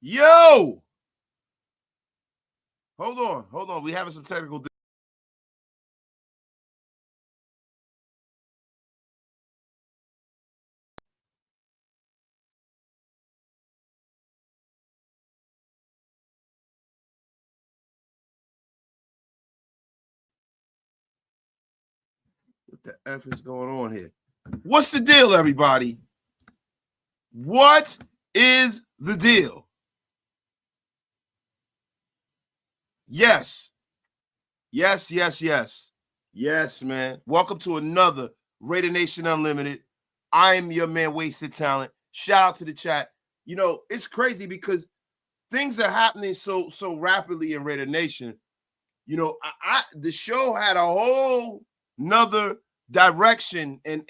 Yo! Hold on. We having some technical. What the F is going on here? What's the deal, everybody? What is the deal? Yes. Yes, man. Welcome to another Raider Nation Unlimited. I'm your man, Wasted Talent. Shout out to the chat. You know, it's crazy because things are happening so rapidly in Raider Nation. You know, the show had a whole nother direction, and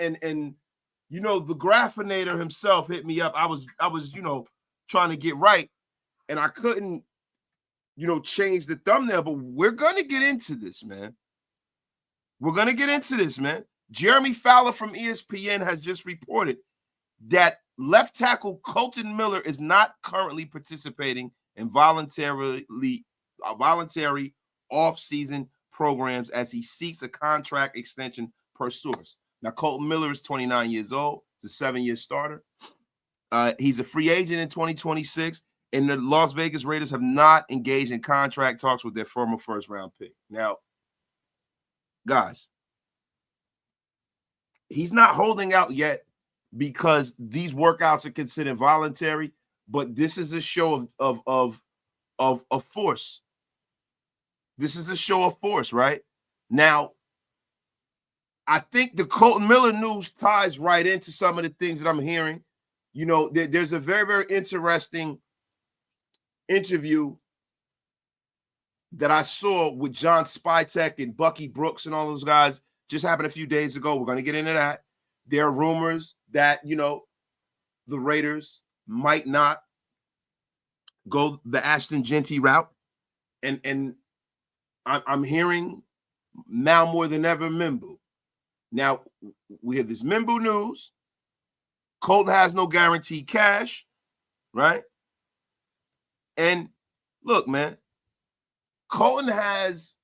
you know, the graphinator himself hit me up. I was you know, trying to get right, and I couldn't, you know, change the thumbnail, but we're going to get into this, man. Jeremy Fowler from ESPN has just reported that left tackle Colton Miller is not currently participating in voluntary off-season programs as he seeks a contract extension per source. Now, Colton Miller is 29 years old. He's a 7-year starter. He's a free agent in 2026. And the Las Vegas Raiders have not engaged in contract talks with their former first-round pick. Now, guys, he's not holding out yet because these workouts are considered voluntary, but this is a show of force. This is a show of force, right? Now, I think the Colton Miller news ties right into some of the things that I'm hearing. You know, there's a very, very interesting interview that I saw with John Spytek and Bucky Brooks and all those guys just happened a few days ago. We're going to get into that. There are rumors that, you know, the Raiders might not go the Ashton Jeanty route. And I'm hearing now more than ever Mimbu. Now, we have this Mimbu news. Colton has no guaranteed cash, right? And look, man, Colton has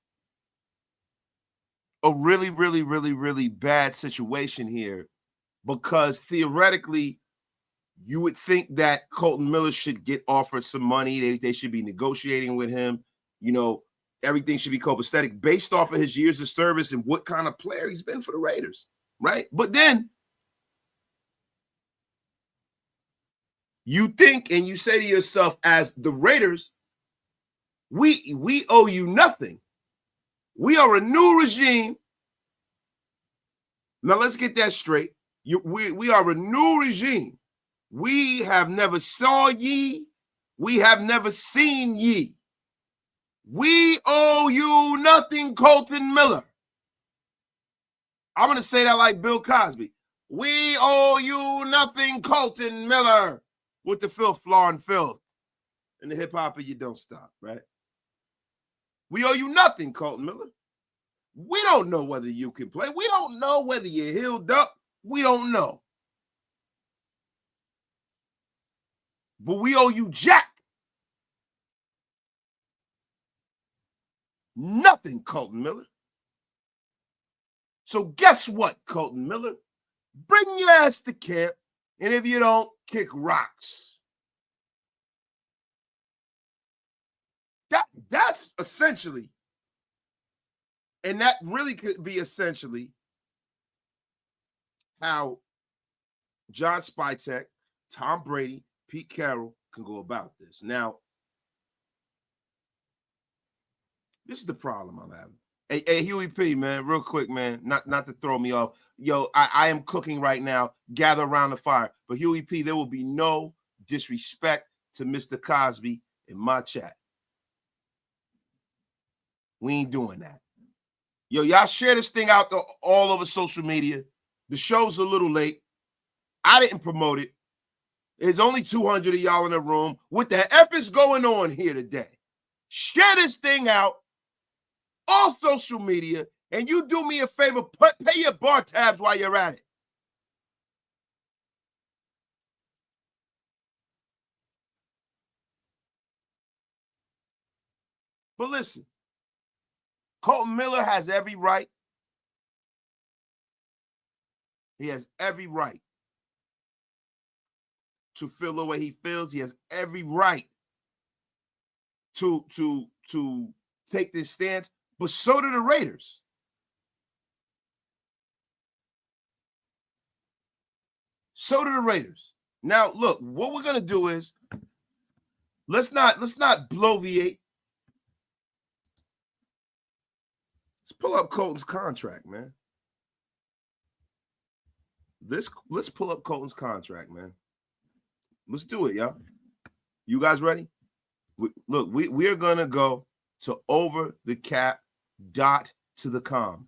a really, really, really, really bad situation here because theoretically, you would think that Colton Miller should get offered some money. They should be negotiating with him. You know, everything should be copacetic based off of his years of service and what kind of player he's been for the Raiders, right? But then you think and you say to yourself, as the Raiders, we owe you nothing. We are a new regime. Now let's get that straight. We are a new regime. We have never saw ye. We have never seen ye. We owe you nothing, Colton Miller. I'm going to say that like Bill Cosby. We owe you nothing, Colton Miller. With the filth, flaw, and filth. And the hip-hop, you don't stop, right? We owe you nothing, Colton Miller. We don't know whether you can play. We don't know whether you're healed up. We don't know. But we owe you jack. Nothing, Colton Miller. So guess what, Colton Miller? Bring your ass to camp, and if you don't, kick rocks. That's essentially, and that really could be essentially how John Spytek, Tom Brady, Pete Caroll can go about this. Now, This is the problem I'm having. Hey, Huey P, man, real quick, man, not to throw me off. Yo, I am cooking right now. Gather around the fire. But Huey P, there will be no disrespect to Mr. Cosby in my chat. We ain't doing that. Yo, y'all share this thing out all over social media. The show's a little late. I didn't promote it. There's only 200 of y'all in the room. What the F is going on here today? Share this thing out, all social media, and you do me a favor, pay your bar tabs while you're at it. But listen, Colton Miller has every right. He has every right to feel the way he feels. He has every right to take this stance, but so do the Raiders. So do the Raiders. Now, look, what we're gonna do is let's not bloviate. Let's pull up Colton's contract, man. Let's pull up Colton's contract, man. Let's do it, y'all. You guys ready? We are gonna go to overthecap.com.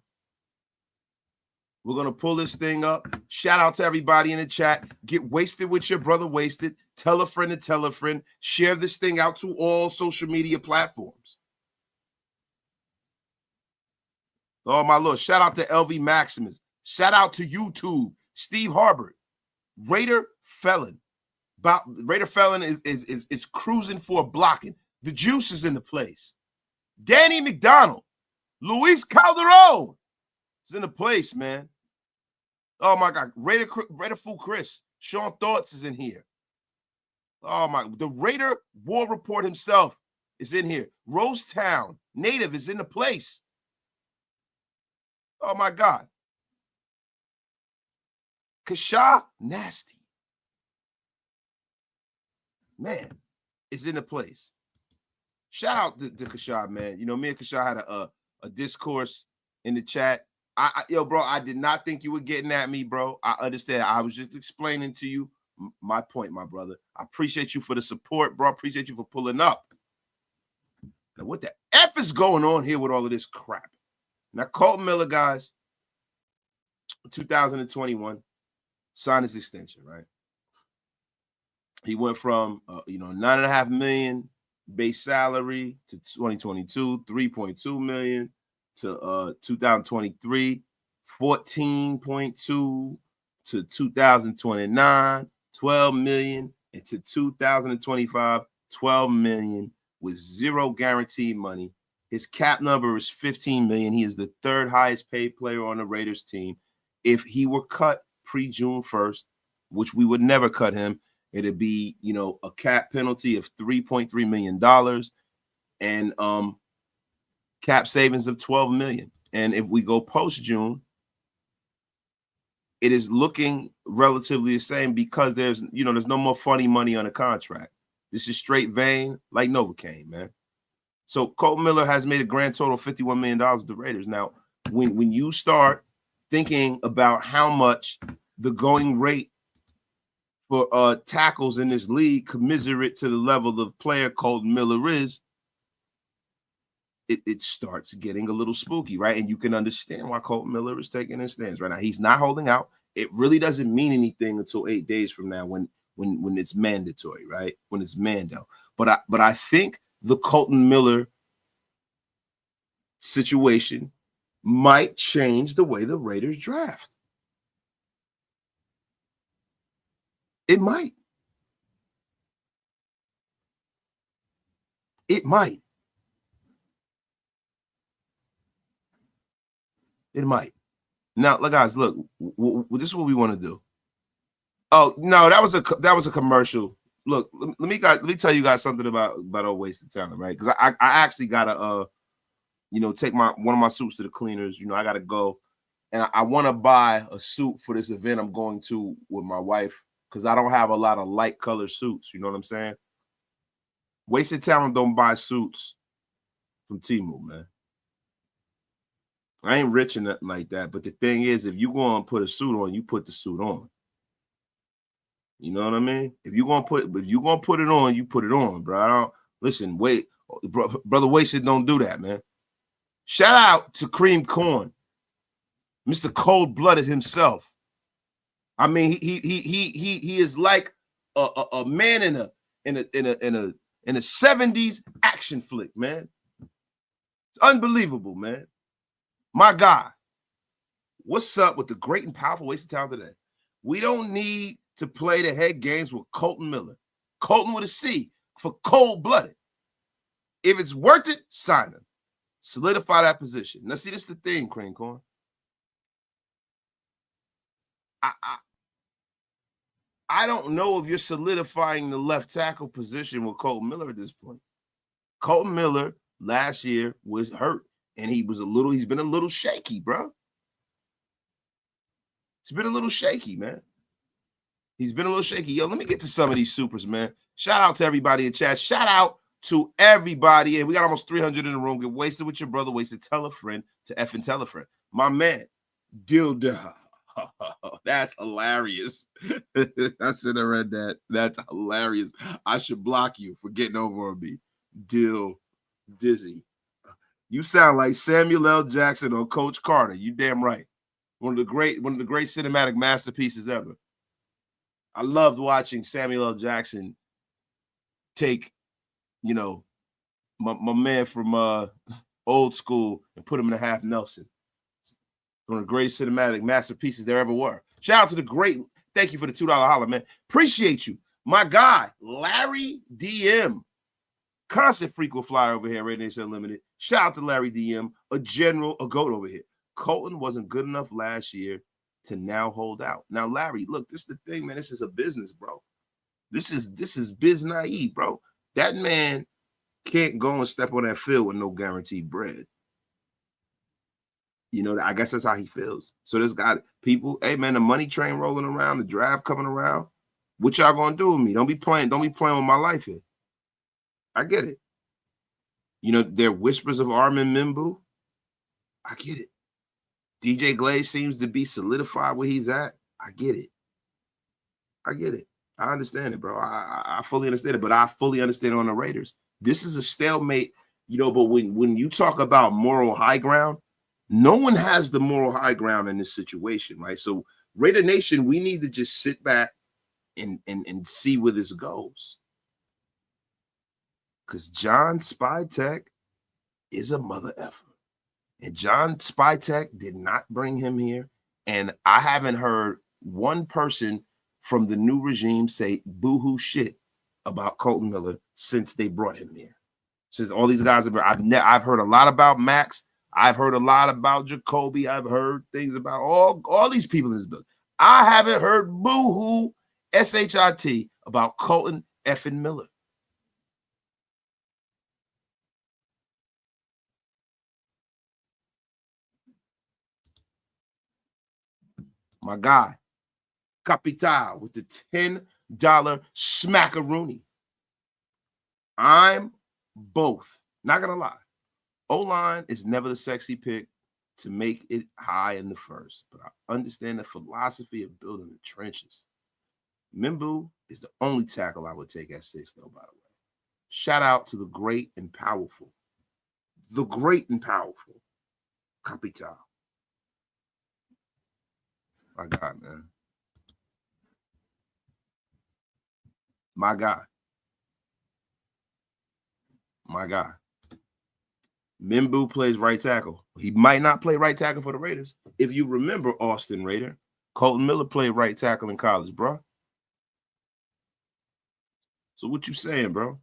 We're gonna pull this thing up. Shout out to everybody in the chat. Get wasted with your brother wasted. Tell a friend to tell a friend. Share this thing out to all social media platforms. Oh my Lord! Shout out to LV Maximus. Shout out to YouTube. Steve Harbert, Raider Felon. Raider Felon is cruising for blocking. The juice is in the place. Danny McDonald, Luis Calderon is in the place, man. Oh my God, Raider Fool Chris, Sean Thoughts is in here. Oh my, the Raider War Report himself is in here. Rosetown Native is in the place. Oh my God. Kasha Nasty, man, is in the place. Shout out to Kasha, man. You know, me and Kasha had a discourse in the chat. Yo, bro, I did not think you were getting at me, bro. I understand. I was just explaining to you my point, my brother. I appreciate you for the support, bro. I appreciate you for pulling up. Now, what the F is going on here with all of this crap? Now, Colton Miller, guys, 2021, signed his extension, right? He went from, $9.5 million base salary to 2022, $3.2 million to 2023, 14.2 to 2029, $12 million, and to 2025, $12 million with zero guaranteed money. His cap number is $15 million. He is the third highest paid player on the Raiders team. If he were cut pre-June 1st, which we would never cut him, it'd be, a cap penalty of $3.3 million and cap savings of $12 million. And if we go post-June, it is looking relatively the same because there's no more funny money on the contract. This is straight vein like Novocaine, man. So Colton Miller has made a grand total of $51 million with the Raiders. Now, when you start thinking about how much the going rate for tackles in this league commiserate to the level of player Colton Miller is, it starts getting a little spooky, right? And you can understand why Colton Miller is taking his stance right now. He's not holding out. It really doesn't mean anything until 8 days from now when it's mandatory, right? When it's mando. But I think the Colton Miller situation might change the way the Raiders draft. It might. It might. It might. Now, guys, look. This is what we want to do. Oh no, that was a commercial. Look, let me tell you guys something about old wasted talent, right? Because I actually gotta take one of my suits to the cleaners. I gotta go, and I want to buy a suit for this event I'm going to with my wife because I don't have a lot of light color suits. You know what I'm saying? Wasted talent don't buy suits from Temu, man. I ain't rich or nothing like that. But the thing is, if you go and put a suit on, you put the suit on. You know what I mean? If you're gonna put it on, you put it on, bro. I don't listen. Wait, brother, wasted. Don't do that, man. Shout out to Cream Corn, Mr. Cold Blooded himself. I mean, he is like a man in a 70s action flick, man. It's unbelievable, man. My guy, what's up with the great and powerful wasted talent today? We don't need to play the head games with Colton Miller. Colton with a C for cold-blooded. If it's worth it, sign him. Solidify that position. Now, see, this is the thing, Cream Corn. I don't know if you're solidifying the left tackle position with Colton Miller at this point. Colton Miller last year was hurt, and he's been a little shaky, bro. He's been a little shaky, man. He's been a little shaky. Yo, let me get to some of these supers, man. Shout out to everybody in chat. Shout out to everybody. And we got almost 300 in the room. Get wasted with your brother. Wasted. Tell a friend to effing tell a friend. My man, Dilda. That's hilarious. I should have read that. That's hilarious. I should block you for getting over on me. Dizzy. You sound like Samuel L. Jackson or Coach Carter. You damn right. One of the great cinematic masterpieces ever. I loved watching Samuel L. Jackson take, my man from old school and put him in a half Nelson. One of the greatest cinematic masterpieces there ever were. Shout out to the great. Thank you for the $2 holler, man. Appreciate you. My guy, Larry DM. Constant frequent flyer over here, Radio Nation Unlimited. Shout out to Larry DM, a goat over here. Colton wasn't good enough last year to now hold out. Now, Larry, look, this is the thing, man. This is a business, bro. This is biz naive, bro. That man can't go and step on that field with no guaranteed bread. I guess that's how he feels. So this guy, people, hey man, the money train rolling around, the draft coming around. What y'all gonna do with me? Don't be playing with my life here. I get it. There are whispers of Armin Mimbu. I get it. DJ Glaze seems to be solidified where he's at. I get it. I understand it, bro. I fully understand it, but I fully understand it on the Raiders. This is a stalemate, but when you talk about moral high ground, no one has the moral high ground in this situation, right? So Raider Nation, we need to just sit back and see where this goes. Because John Spytek is a mother effer. And John Spytek did not bring him here. And I haven't heard one person from the new regime say boohoo shit about Colton Miller since they brought him here. Since all these guys I've heard a lot about Max. I've heard a lot about Jakobi. I've heard things about all these people in this building. I haven't heard boohoo SHIT about Colton effing Miller. My guy, Capital with the $10 smackaroonie. I'm both. Not going to lie. O-line is never the sexy pick to make it high in the first, but I understand the philosophy of building the trenches. Mimbu is the only tackle I would take at 6, though, by the way. Shout out to the great and powerful. The great and powerful Capital. My God, man. My God. Mimbu plays right tackle. He might not play right tackle for the Raiders. If you remember Austin Raider, Colton Miller played right tackle in college, bro. So what you saying, bro?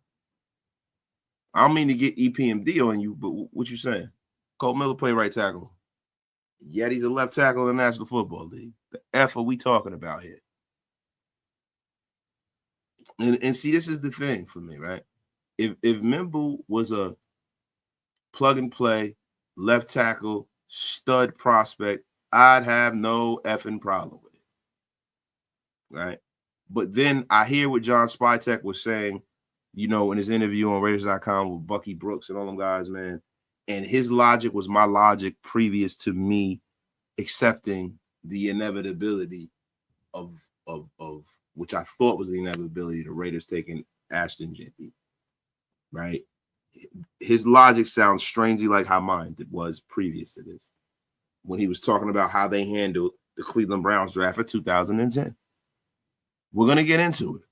I don't mean to get EPMD on you, but what you saying? Colton Miller played right tackle. Yet he's a left tackle in the National Football League. The F are we talking about here? And see, this is the thing for me, right? If Mimbu was a plug-and-play left tackle stud prospect, I'd have no effing problem with it, right? But then I hear what John Spytek was saying, in his interview on Raiders.com with Bucky Brooks and all them guys, man. And his logic was my logic previous to me accepting the inevitability of which I thought was the inevitability, the Raiders taking Ashton Jeanty, right? His logic sounds strangely like how mine was previous to this, when he was talking about how they handled the Cleveland Browns draft of 2010. We're going to get into it.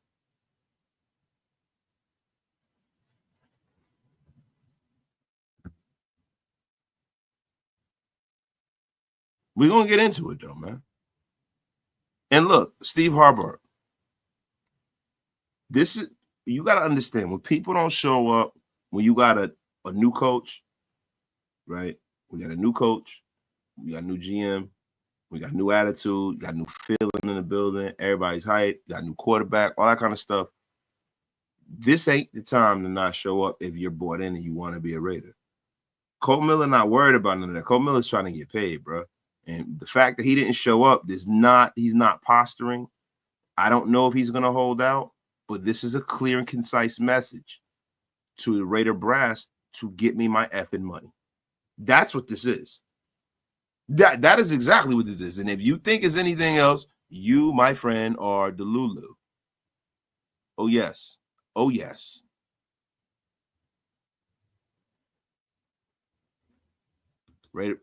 We're going to get into it, though, man. And look, Steve Harbaugh, this is, you got to understand, when people don't show up, when you got a new coach, right? We got a new coach, we got a new GM, we got new attitude, got new feeling in the building, everybody's hyped, got a new quarterback, all that kind of stuff. This ain't the time to not show up if you're bought in and you want to be a Raider. Colton Miller not worried about none of that. Colton Miller's trying to get paid, bro. And the fact that he didn't show up, he's not posturing. I don't know if he's going to hold out, but this is a clear and concise message to the Raider brass to get me my effing money. That's what this is. That is exactly what this is. And if you think it's anything else, you, my friend, are the Lulu. Oh, yes. Oh, yes. Raider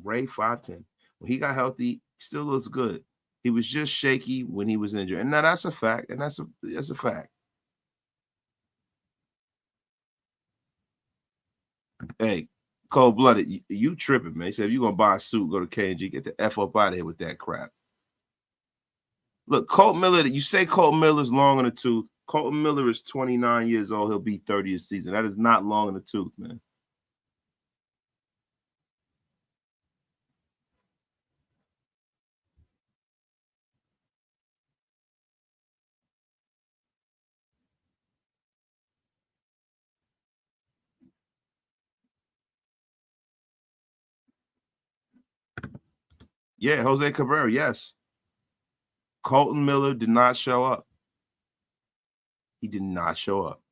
Ray 5'10". When he got healthy, he still looks good. He was just shaky when he was injured. And now that's a fact. And that's a fact. Hey, cold-blooded, you tripping, man. He said, if you're going to buy a suit, go to K&G, get the F up out of here with that crap. Look, Colton Miller, you say Colton Miller's long in the tooth. Colton Miller is 29 years old. He'll be 30 this season. That is not long in the tooth, man. Yeah, Jose Cabrera, yes. Colton Miller did not show up. He did not show up.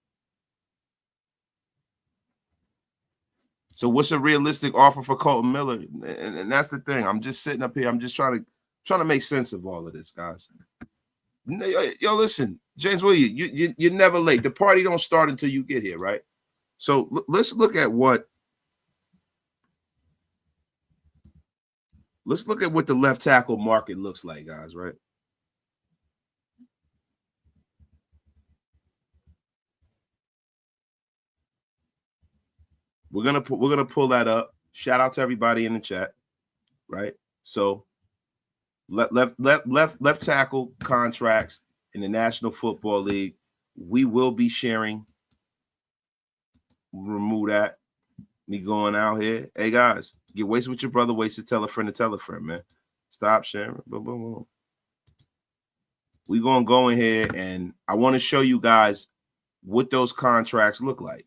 So what's a realistic offer for Colton Miller? And that's the thing. I'm just sitting up here. I'm just trying to make sense of all of this, guys. Yo, listen, James Williams, you're never late. The party don't start until you get here, right? So let's look at what the left tackle market looks like, guys, right? We're gonna pull that up. Shout out to everybody in the chat, right? So left tackle contracts in the National Football League. We will be sharing. Remove that. Me going out here. Hey guys, get wasted with your brother, wasted, tell a friend to tell a friend, man. Stop sharing. Boom, boom, boom. We're gonna go in here and I want to show you guys what those contracts look like.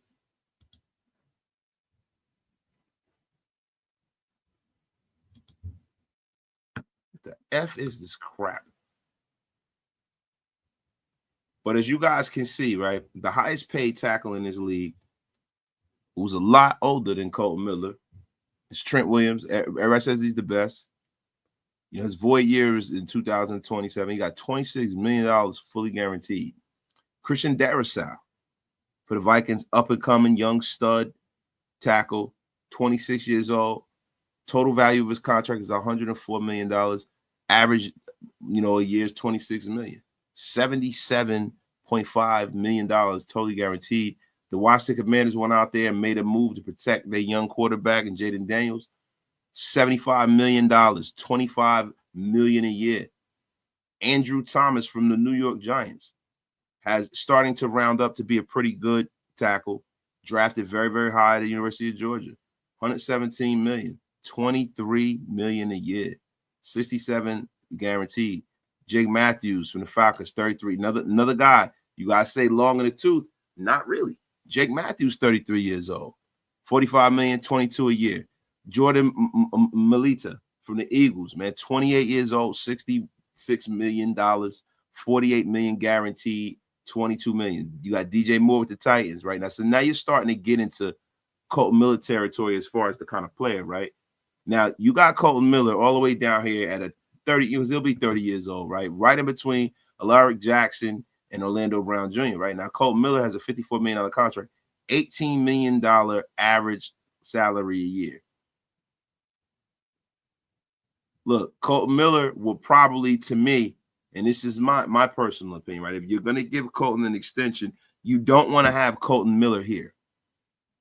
What the F is this crap? But as you guys can see, right, the highest paid tackle in this league, who's a lot older than Colton Miller, is Trent Williams. Everybody says he's the best. You know, his void year is in 2027. He got $26 million fully guaranteed. Christian Darrisaw for the Vikings, up-and-coming young stud tackle, 26 years old. Total value of his contract is $104 million. Average, a year is $26 million. $77.5 million totally guaranteed. The Washington Commanders went out there and made a move to protect their young quarterback and Jaden Daniels. $75 million, $25 million a year. Andrew Thomas from the New York Giants has starting to round up to be a pretty good tackle. Drafted very, very high at the University of Georgia. $117 million, $23 million a year, 67 guaranteed. Jake Matthews from the Falcons, 33. Another guy, you guys say long in the tooth. Not really. Jake Matthews, 33 years old. $45 million, 22 a year. Jordan Melita from the Eagles, man, 28 years old, $66 million, $48 million guaranteed, $22 million. You got DJ Moore with the Titans right now. So now you're starting to get into Colton Miller territory as far as the kind of player, right? Now, you got Colton Miller all the way down here at a 30 years. He'll be 30 years old, right? Right in between Alaric Jackson and Orlando Brown Jr., right? Now, Colton Miller has a $54 million contract, $18 million average salary a year. Look, Colton Miller will probably, to me, and this is my personal opinion, right? If you're going to give Colton an extension, you don't want to have Colton Miller here.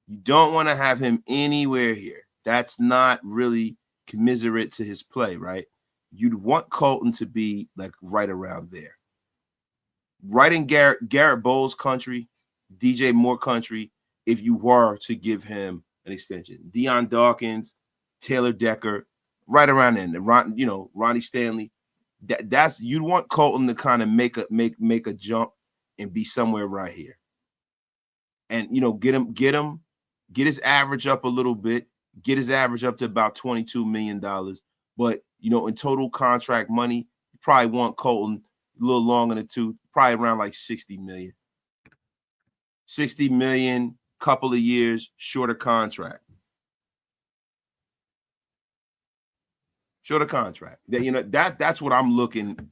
You don't want to have him anywhere here. That's not really commiserate to his play, right? You'd want Colton to be like right around there. Right in Garrett Bowles country, DJ Moore country, if you were to give him an extension. Deion Dawkins, Taylor Decker, right around there. Ronnie Stanley. That's you'd want Colton to kind of make a jump and be somewhere right here. And get his average up a little bit, get his average up to about $22 million. But in total contract money, you probably want Colton a little long in the tooth, probably around like 60 million. 60 million, couple of years, shorter contract. Shorter contract. That's what I'm looking.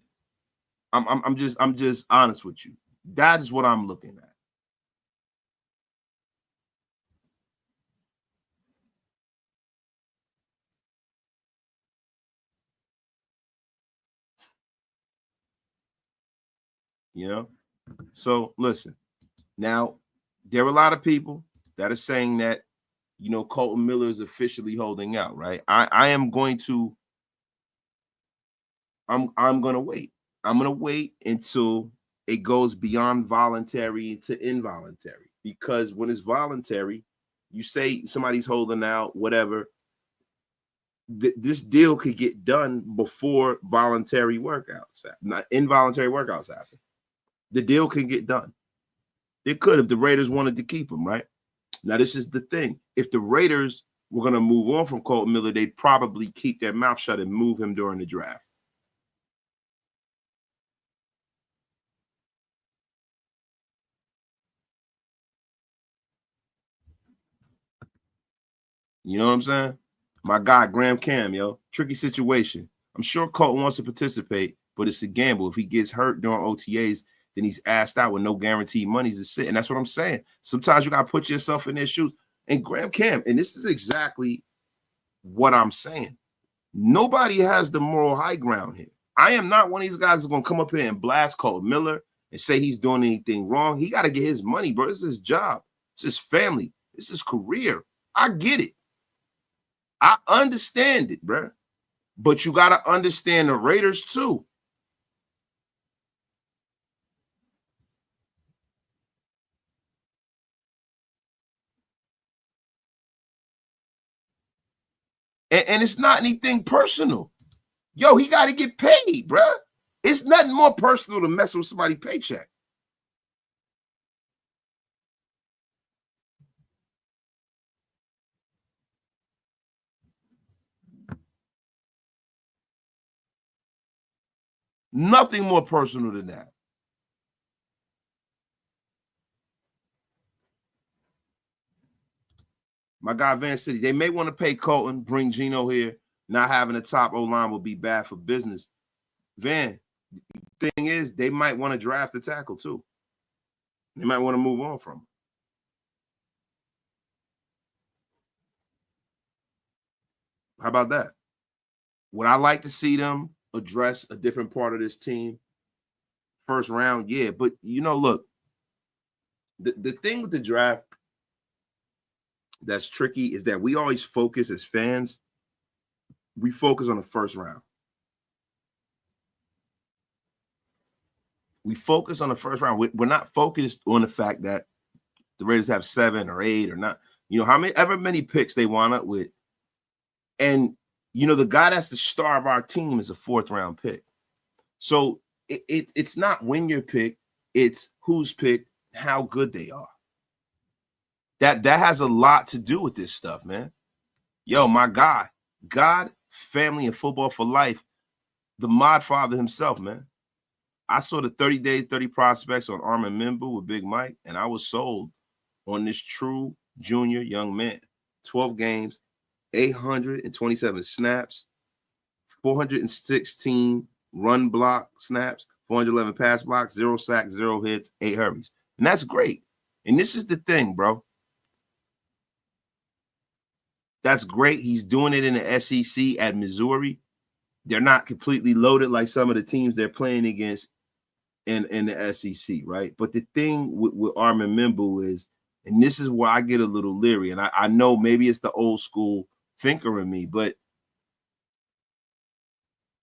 I'm just honest with you. That is what I'm looking at. So listen, now there are a lot of people that are saying that Colton Miller is officially holding out, right? I'm going to wait. I'm gonna wait until it goes beyond voluntary to involuntary, because when it's voluntary, you say somebody's holding out, whatever. This deal could get done before voluntary workouts, not involuntary workouts happen. The deal can get done. It could if the Raiders wanted to keep him, right? Now, this is the thing. If the Raiders were going to move on from Colton Miller, they'd probably keep their mouth shut and move him during the draft. You know what I'm saying? My guy, Graham Cam, tricky situation. I'm sure Colton wants to participate, but it's a gamble. If he gets hurt during OTAs, then he's asked out with no guaranteed money to sit. And that's what I'm saying. Sometimes you got to put yourself in their shoes. And Graham Cam, and this is exactly what I'm saying. Nobody has the moral high ground here. I am not one of these guys that's going to come up here and blast Colton Miller and say he's doing anything wrong. He got to get his money, bro. This is his job. It's his family. It's his career. I get it. I understand it, bro. But you got to understand the Raiders too. And it's not anything personal. Yo, he got to get paid, bro. It's nothing more personal than messing with somebody's paycheck. Nothing more personal than that. My guy Van City, they may want to pay Colton, bring Geno here. Not having a top O-line will be bad for business. Van, the thing is, they might want to draft a tackle too. They might want to move on from him. How about that? Would I like to see them address a different part of this team? First round, yeah. But, look, the thing with the draft that's tricky is that we always focus as fans. We focus on the first round. We focus on the first round. We're not focused on the fact that the Raiders have 7 or 8 or not. However many picks they wind up with. And, the guy that's the star of our team is a 4th round pick. So it's not when you're picked, it's who's picked, how good they are. That has a lot to do with this stuff, man. Yo, my guy, God, family, and football for life, the mod father himself, man. I saw the 30 Days, 30 Prospects on Armin Mimbu with Big Mike, and I was sold on this true junior young man. 12 games, 827 snaps, 416 run block snaps, 411 pass blocks, 0 sacks, 0 hits, 8 hurries. And that's great. And this is the thing, bro. That's great. He's doing it in the SEC at Missouri. They're not completely loaded like some of the teams they're playing against in the SEC, right? But the thing with Armin Mimbu is, and this is where I get a little leery, and I know maybe it's the old school thinker in me, but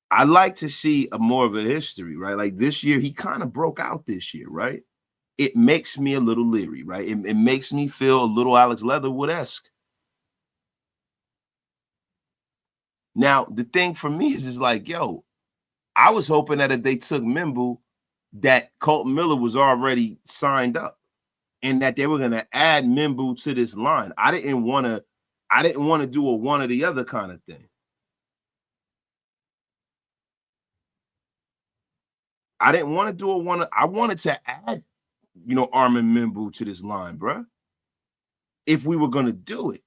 I like to see a more of a history, right? Like this year, he kind of broke out this year, right? It makes me a little leery, right? It makes me feel a little Alex Leatherwood-esque. Now, the thing for me is like, yo, I was hoping that if they took Mimbu, that Colton Miller was already signed up and that they were going to add Mimbu to this line. I didn't want to do a one or the other kind of thing. I didn't want to do a one. I wanted to add, Armin Mimbu to this line, bro. If we were going to do it.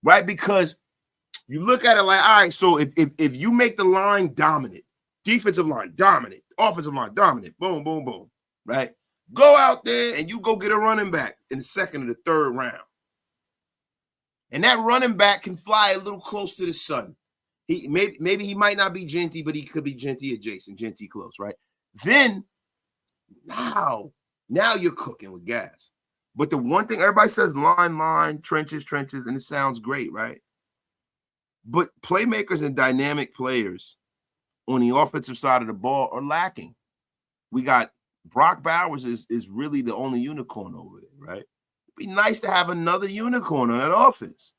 Right? Because you look at it like, all right, so if you make the line dominant, defensive line dominant, offensive line dominant, boom, boom, boom, right? Go out there and you go get a running back in the second or the third round. And that running back can fly a little close to the sun. Maybe he might not be Jeanty, but he could be Jeanty adjacent, Jeanty close, right? Then now you're cooking with gas. But the one thing everybody says, line, trenches, and it sounds great, right? But playmakers and dynamic players on the offensive side of the ball are lacking. We got Brock Bowers is really the only unicorn over there, right? It'd be nice to have another unicorn on that offense.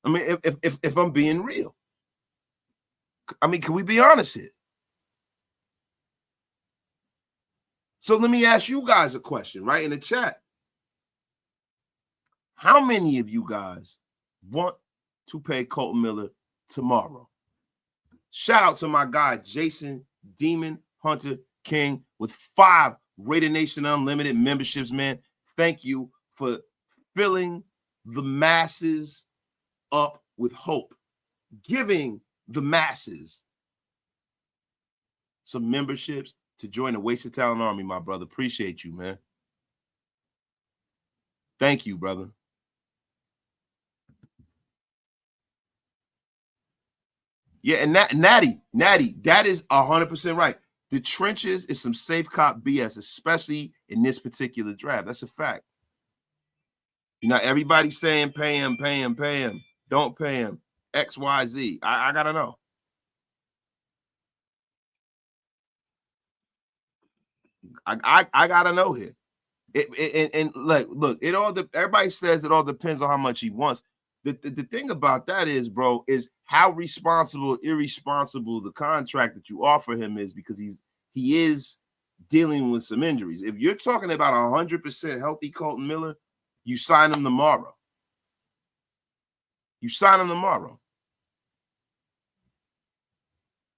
I mean, if I'm being real. I mean, can we be honest here? So let me ask you guys a question, right, in the chat. How many of you guys want to pay Colton Miller tomorrow? Shout out to my guy, Jason Demon Hunter King, with 5 Raider Nation Unlimited memberships, man. Thank you for filling the masses up with hope, giving the masses some memberships to join the Wasted Talent Army, my brother. Appreciate you, man. Thank you, brother. Yeah, and Natty, that is 100% right. The trenches is some safe cop BS, especially in this particular draft. That's a fact. Everybody's saying pay him. Don't pay him. X, Y, Z. I gotta know. I gotta know here. And look, it all. Everybody says it all depends on how much he wants. The thing about that is, bro, is how irresponsible the contract that you offer him is, because he is dealing with some injuries. If you're talking about 100% healthy Colton Miller, you sign him tomorrow.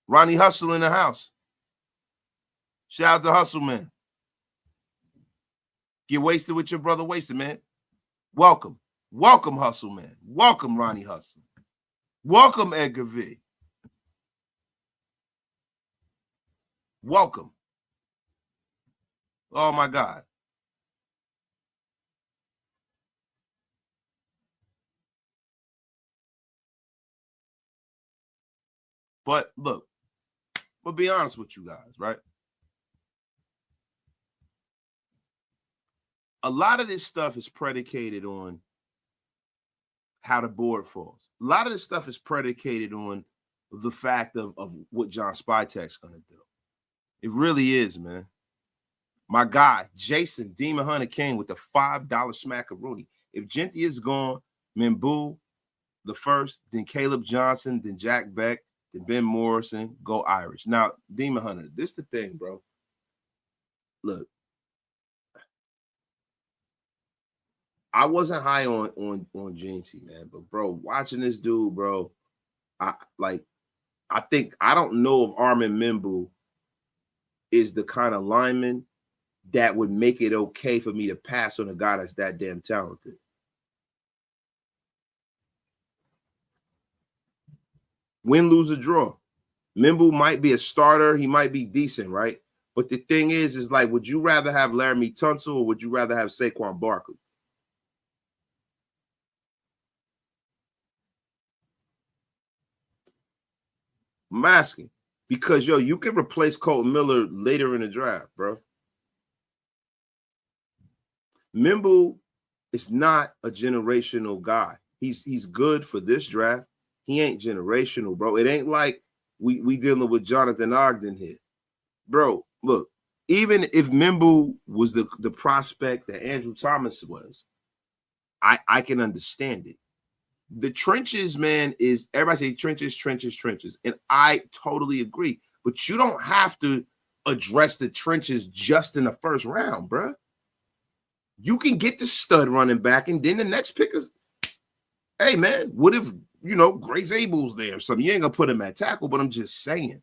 Ronnie Hustle in the house. Shout out to Hustle, man. Get wasted with your brother Wasted, man. Welcome, Hustle, man. Welcome, Ronnie Hustle. Welcome, Edgar V. Welcome. Oh, my God. But look, we'll be honest with you guys, right? A lot of this stuff is predicated on how the board falls. A lot of this stuff is predicated on the fact of what John Spytek's going to do. It really is, man. My guy, Jason Demon Hunter King with the $5 smackaroonie. If Jeanty is gone, Mimbu the first, then Caleb Johnson, then Jack Beck, then Ben Morrison, go Irish. Now, Demon Hunter, this is the thing, bro. Look, I wasn't high on Jeanty, man, but bro, watching this dude, bro, I don't know if Armin Mimbu is the kind of lineman that would make it okay for me to pass on a guy that's that damn talented. Win, lose, or draw. Mimble might be a starter. He might be decent, right? But the thing is like, would you rather have Laramie Tunsil or would you rather have Saquon Barkley? I'm asking. Because, yo, you can replace Colton Miller later in the draft, bro. Mimble is not a generational guy. He's good for this draft. He ain't generational, bro. It ain't like we dealing with Jonathan Ogden here. Bro, look, even if Mimble was the prospect that Andrew Thomas was, I can understand it. The trenches, man, is everybody say trenches, trenches, trenches. And I totally agree. But you don't have to address the trenches just in the first round, bro. You can get the stud running back, and then the next pick is, hey, man, what if, Grace Abel's there or something? You ain't going to put him at tackle, but I'm just saying.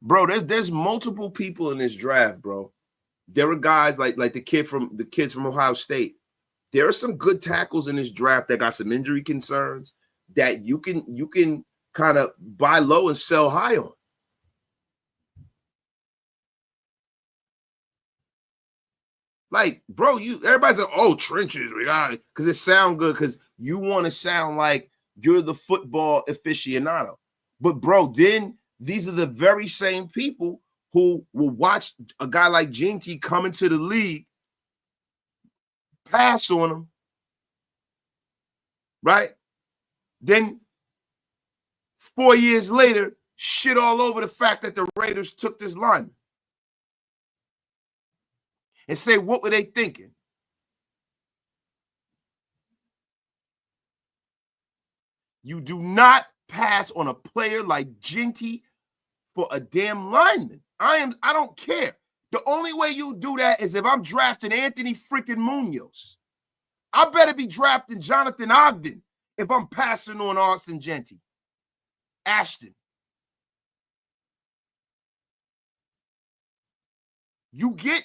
Bro, there's multiple people in this draft, bro. There are guys like the kids from Ohio State. There are some good tackles in this draft that got some injury concerns that you can kind of buy low and sell high on. Like, bro, everybody's like, oh, trenches, we got it, because it sound good, because you want to sound like you're the football aficionado. But, bro, then these are the very same people who will watch a guy like Jeanty come into the league, pass on him, right? Then 4 years later, shit all over the fact that the Raiders took this lineman. And say, what were they thinking? You do not pass on a player like Jeanty for a damn lineman. I don't care. The only way you do that is if I'm drafting Anthony freaking Munoz. I better be drafting Jonathan Ogden if I'm passing on Ashton Jeanty. Ashton. You get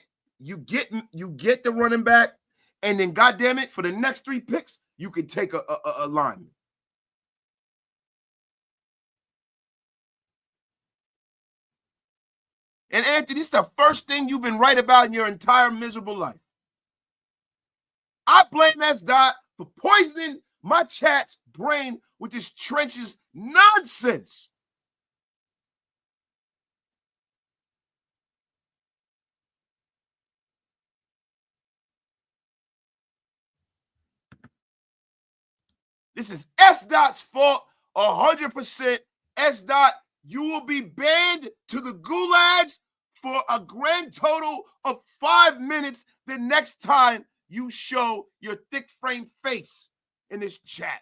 the running back, and then goddamn it, for the next 3 picks, you can take a lineman. And Anthony, this is the first thing you've been right about in your entire miserable life. I blame S-Dot for poisoning my chat's brain with this trenches nonsense. This is S-Dot's fault, 100%. S-Dot, you will be banned to the gulags for a grand total of 5 minutes the next time you show your thick frame face in this chat.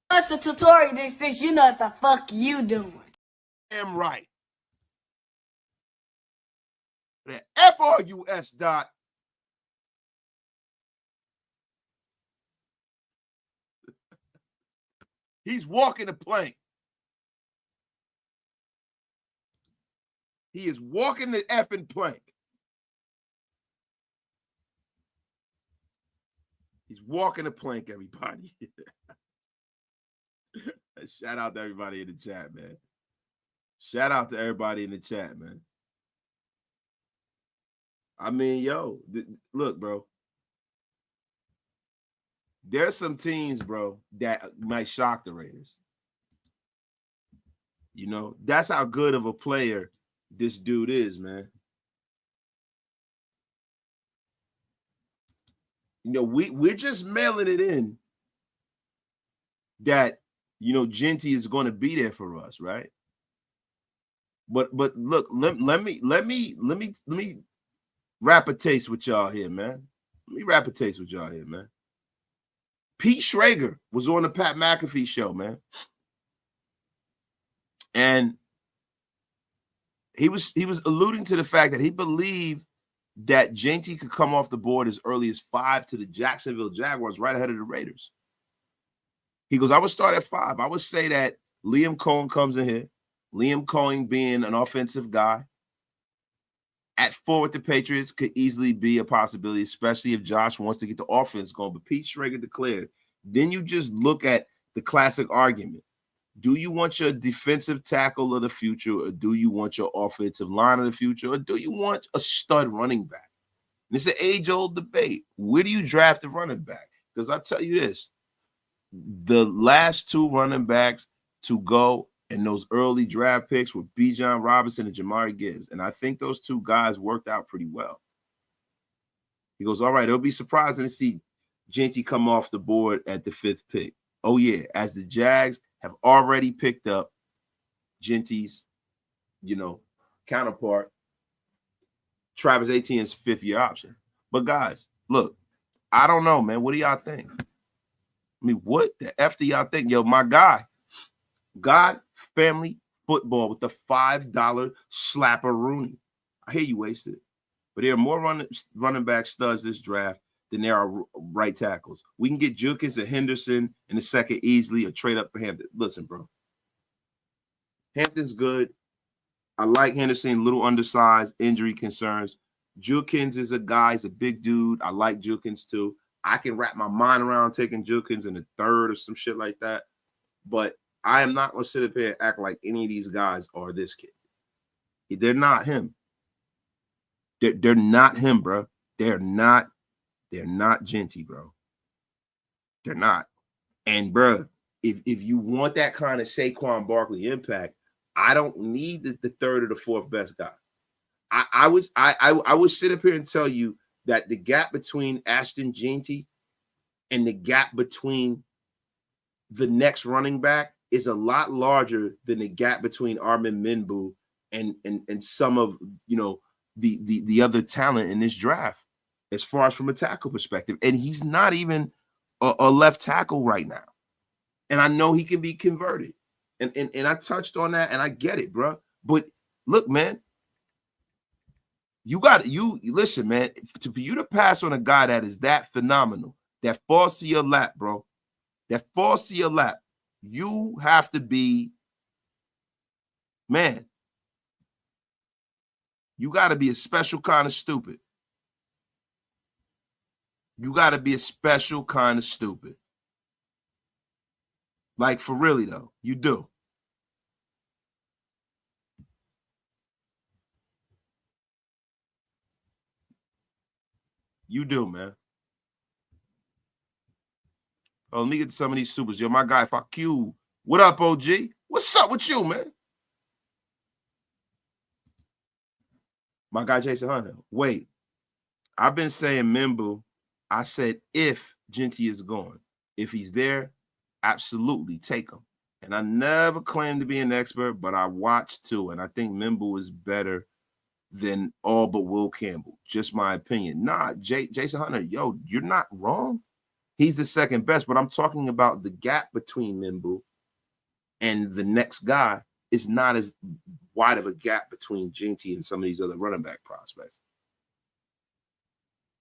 That's a tutorial that says you know what the fuck you doing. Damn right. The F-R-U S-Dot. He's walking the plank. He is walking the effing plank. He's walking the plank, everybody. Shout out to everybody in the chat, man. Shout out to everybody in the chat, man. I mean, yo, look, bro. There's some teams, bro, that might shock the Raiders. That's how good of a player this dude is, man. We're just mailing it in that, Jeanty is going to be there for us, right? But look, let me rap a taste with y'all here, man. Let me rap a taste with y'all here, man. Pete Schrager was on the Pat McAfee show, man. And he was alluding to the fact that he believed that Jeanty could come off the board as early as 5 to the Jacksonville Jaguars, right ahead of the Raiders. He goes, I would start at 5. I would say that Liam Cohen comes in here. Liam Cohen being an offensive guy. at 4 with the Patriots could easily be a possibility, especially if Josh wants to get the offense going. But Pete Schrager declared. Then you just look at the classic argument. Do you want your defensive tackle of the future, or do you want your offensive line of the future, or do you want a stud running back? And it's an age-old debate. Where do you draft a running back? Because I'll tell you this, the last 2 running backs to go in those early draft picks were Bijan Robinson and Jamari Gibbs. And I think those 2 guys worked out pretty well. He goes, all right, it'll be surprising to see Jeanty come off the board at the 5th pick. Oh, yeah, as the Jags have already picked up Jeanty's, counterpart, Travis Etienne's 5th-year option. But, guys, look, I don't know, man. What do y'all think? I mean, what the F do y'all think? Yo, my guy, God Family Football with the $5 slapper Rooney. I hear you wasted. But there are more running back studs this draft than there are right tackles. We can get Jukins and Henderson in the 2nd easily or trade up for Hampton. Listen, bro. Hampton's good. I like Henderson, a little undersized, injury concerns. Jukins is a guy, he's a big dude. I like Jukins too. I can wrap my mind around taking Jukins in the 3rd or some shit like that. But I am not going to sit up here and act like any of these guys are this kid. They're not him. They're not him, bro. They're not Jeanty, bro. They're not. And, bro, if you want that kind of Saquon Barkley impact, I don't need the 3rd or the 4th best guy. I would sit up here and tell you that the gap between Ashton Jeanty and the gap between the next running back is a lot larger than the gap between Armin Minbu and some of the other talent in this draft, as far as from a tackle perspective. And he's not even a left tackle right now. And I know he can be converted. And I touched on that, and I get it, bro. But look, man, listen, man, for you to pass on a guy that is that phenomenal, that falls to your lap, bro, that falls to your lap, you have to be, man, you got to be a special kind of stupid. You got to be a special kind of stupid. Like, for really, though, you do. You do, man. Oh, let me get to some of these supers. Yo, my guy, fuck you. What up, OG? What's up with you, man? My guy, Jason Hunter. Wait, I've been saying Mimbu. I said if Jeanty is gone. If he's there, absolutely take him. And I never claimed to be an expert, but I watched too. And I think Mimbu is better than all but Will Campbell. Just my opinion. Nah, Jason Hunter, yo, you're not wrong. He's the 2nd best, but I'm talking about the gap between Mimbu and the next guy is not as wide of a gap between Jeanty and some of these other running back prospects.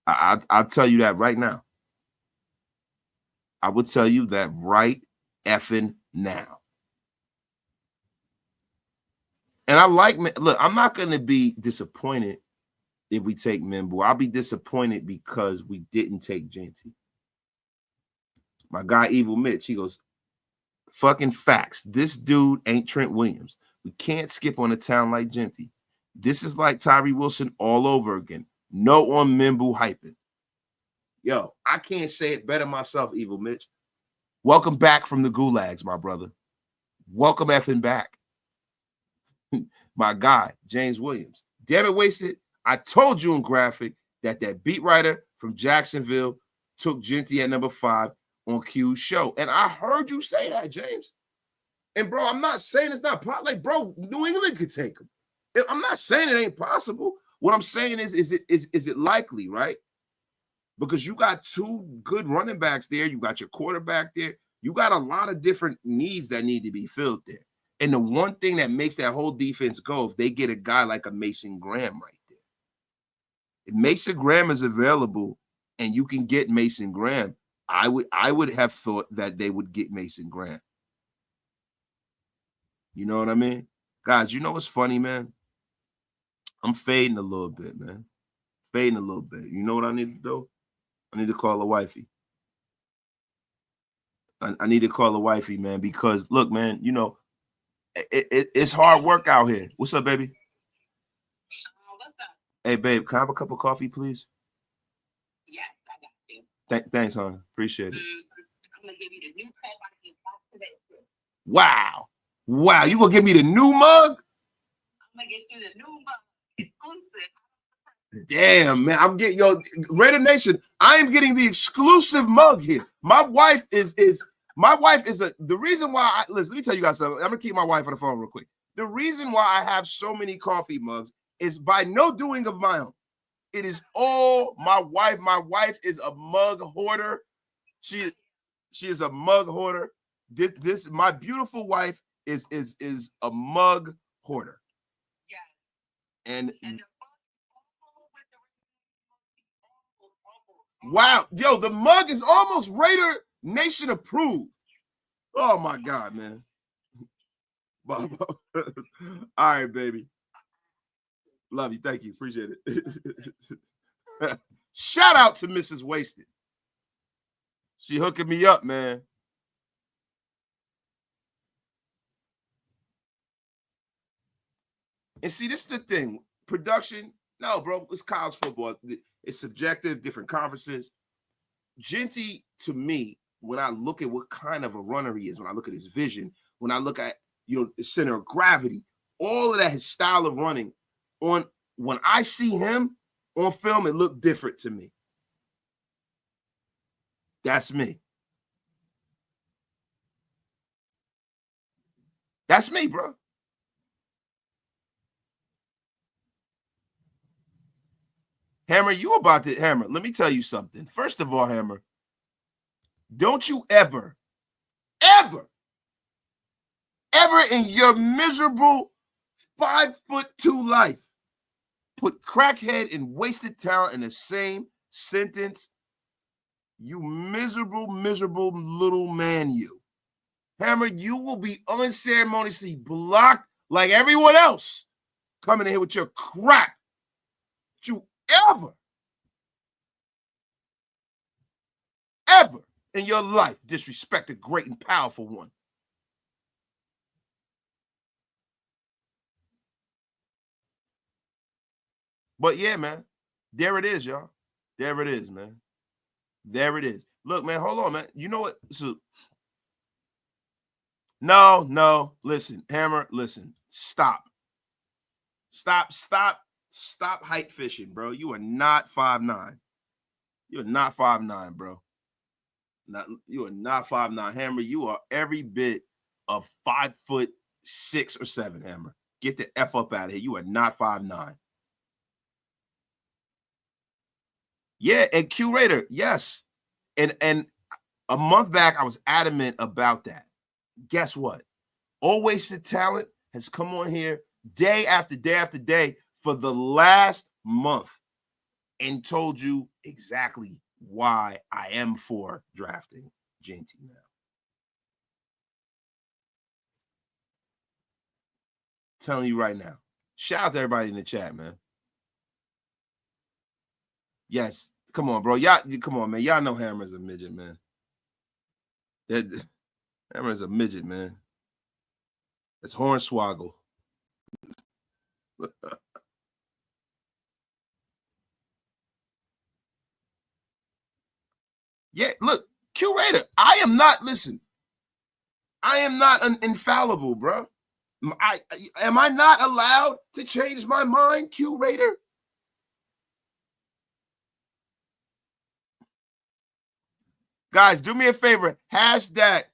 I'll tell you that right now. I would tell you that right effing now. And I like, look, I'm not going to be disappointed if we take Mimbu. I'll be disappointed because we didn't take Jeanty. My guy, Evil Mitch, he goes, fucking facts. This dude ain't Trent Williams. We can't skip on a talent like Jeanty. This is like Tyree Wilson all over again. No on Mimbu hyping. Yo, I can't say it better myself, Evil Mitch. Welcome back from the gulags, my brother. Welcome effing back. My guy, James Williams. Damn it, wasted. I told you in graphic that beat writer from Jacksonville took Jeanty at number 5 on Q's show. And I heard you say that, James. And, bro, I'm not saying it's not possible. Like, bro, New England could take him. I'm not saying it ain't possible. What I'm saying is it likely, right? Because you got 2 good running backs there. You got your quarterback there. You got a lot of different needs that need to be filled there. And the one thing that makes that whole defense go, if they get a guy like a Mason Graham right there. If Mason Graham is available and you can get Mason Graham, I would have thought that they would get Mason Graham. You know what I mean? Guys, you know what's funny, man? I'm fading a little bit, man. Fading a little bit. You know what I need to do? I need to call a wifey. I need to call a wifey, man, because look, man, you know, it's hard work out here. What's up, baby? What's up? Hey, babe, can I have a cup of coffee, please? Yes, I got you. Thanks, hon. Appreciate it. I'm gonna give you the new cup I can talk today. Wow. Wow, you gonna give me the new mug? I'm gonna get you the new mug. Exclusive. Damn, man. I'm getting Raider Nation. I am getting the exclusive mug here. My wife is the reason why listen, let me tell you guys something. I'm gonna keep my wife on the phone real quick. The reason why I have so many coffee mugs is by no doing of my own. It is all my wife. My wife is a mug hoarder. She is a mug hoarder. This my beautiful wife is a mug hoarder. Yeah. And wow, yo, the mug is almost Raider Nation approved. Oh my God, man. All right, baby. Love you. Thank you. Appreciate it. Shout out to Mrs. Wasted. She hooking me up, man. And see, this is the thing. Production, no, bro, it's college football. It's subjective, different conferences. Jeanty, to me, when I look at what kind of a runner he is, when I look at his vision, when I look at the center of gravity, all of that, his style of running, when I see him on film, it looked different to me. That's me. That's me, bro. Hammer, you about to Hammer. Let me tell you something. First of all, Hammer, don't you ever in your miserable 5'2" life put crackhead and wasted talent in the same sentence. You miserable little man, you. Hammer, you will be unceremoniously blocked like everyone else coming in here with your crap. You ever in your life disrespect a great and powerful one. But yeah, man, there it is, y'all. There it is, man. There it is. Look, man, hold on, man. You know what? So, no. Listen, Hammer, listen. Stop height fishing, bro. You are not 5'9". You are not 5'9", bro. You are not 5'9". Hammer, you are every bit of 5'6" or 7", Hammer. Get the F up out of here. You are not 5'9". Yeah, and Curator, yes. And a month back, I was adamant about that. Guess what? All Wasted Talent has come on here day after day after day for the last month and told you exactly why I am for drafting Jeanty now. Telling you right now. Shout out to everybody in the chat, man. Yes. Come on, bro. Come on, man. Y'all know Hammer's a midget, man. Hammer's a midget, man. It's Hornswoggle. Yeah, look, Curator, I am not infallible, bro. Am I not allowed to change my mind, Curator? Guys, do me a favor. Hashtag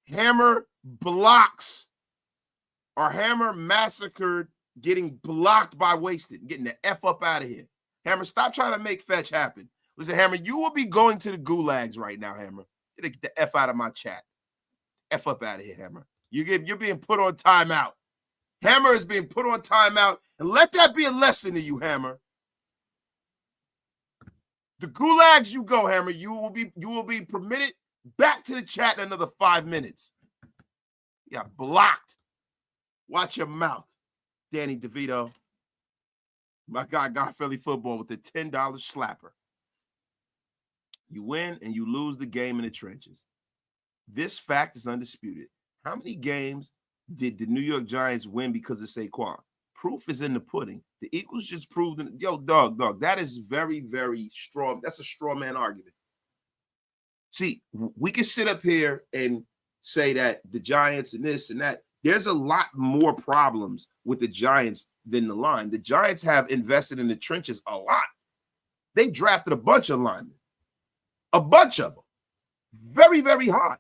Hammer blocks or Hammer massacred getting blocked by Wasted, getting the F up out of here. Hammer, stop trying to make fetch happen. Listen, Hammer, you will be going to the gulags right now, Hammer. Get the F out of my chat. F up out of here, Hammer. You're being put on timeout. Hammer is being put on timeout, and let that be a lesson to you, Hammer. The gulags you go, Hammer. You will be permitted back to the chat in another 5 minutes. Yeah, blocked. Watch your mouth, Danny DeVito. My guy got Philly football with the $10 slapper. You win and you lose the game in the trenches. This fact is undisputed. How many games did the New York Giants win because of Saquon? Proof is in the pudding. The Eagles just proved it. Yo, dog, that is very, very strong. That's a straw man argument. See, we can sit up here and say that the Giants and this and that. There's a lot more problems with the Giants than the line. The Giants have invested in the trenches a lot. They drafted a bunch of linemen. A bunch of them. Very, very high.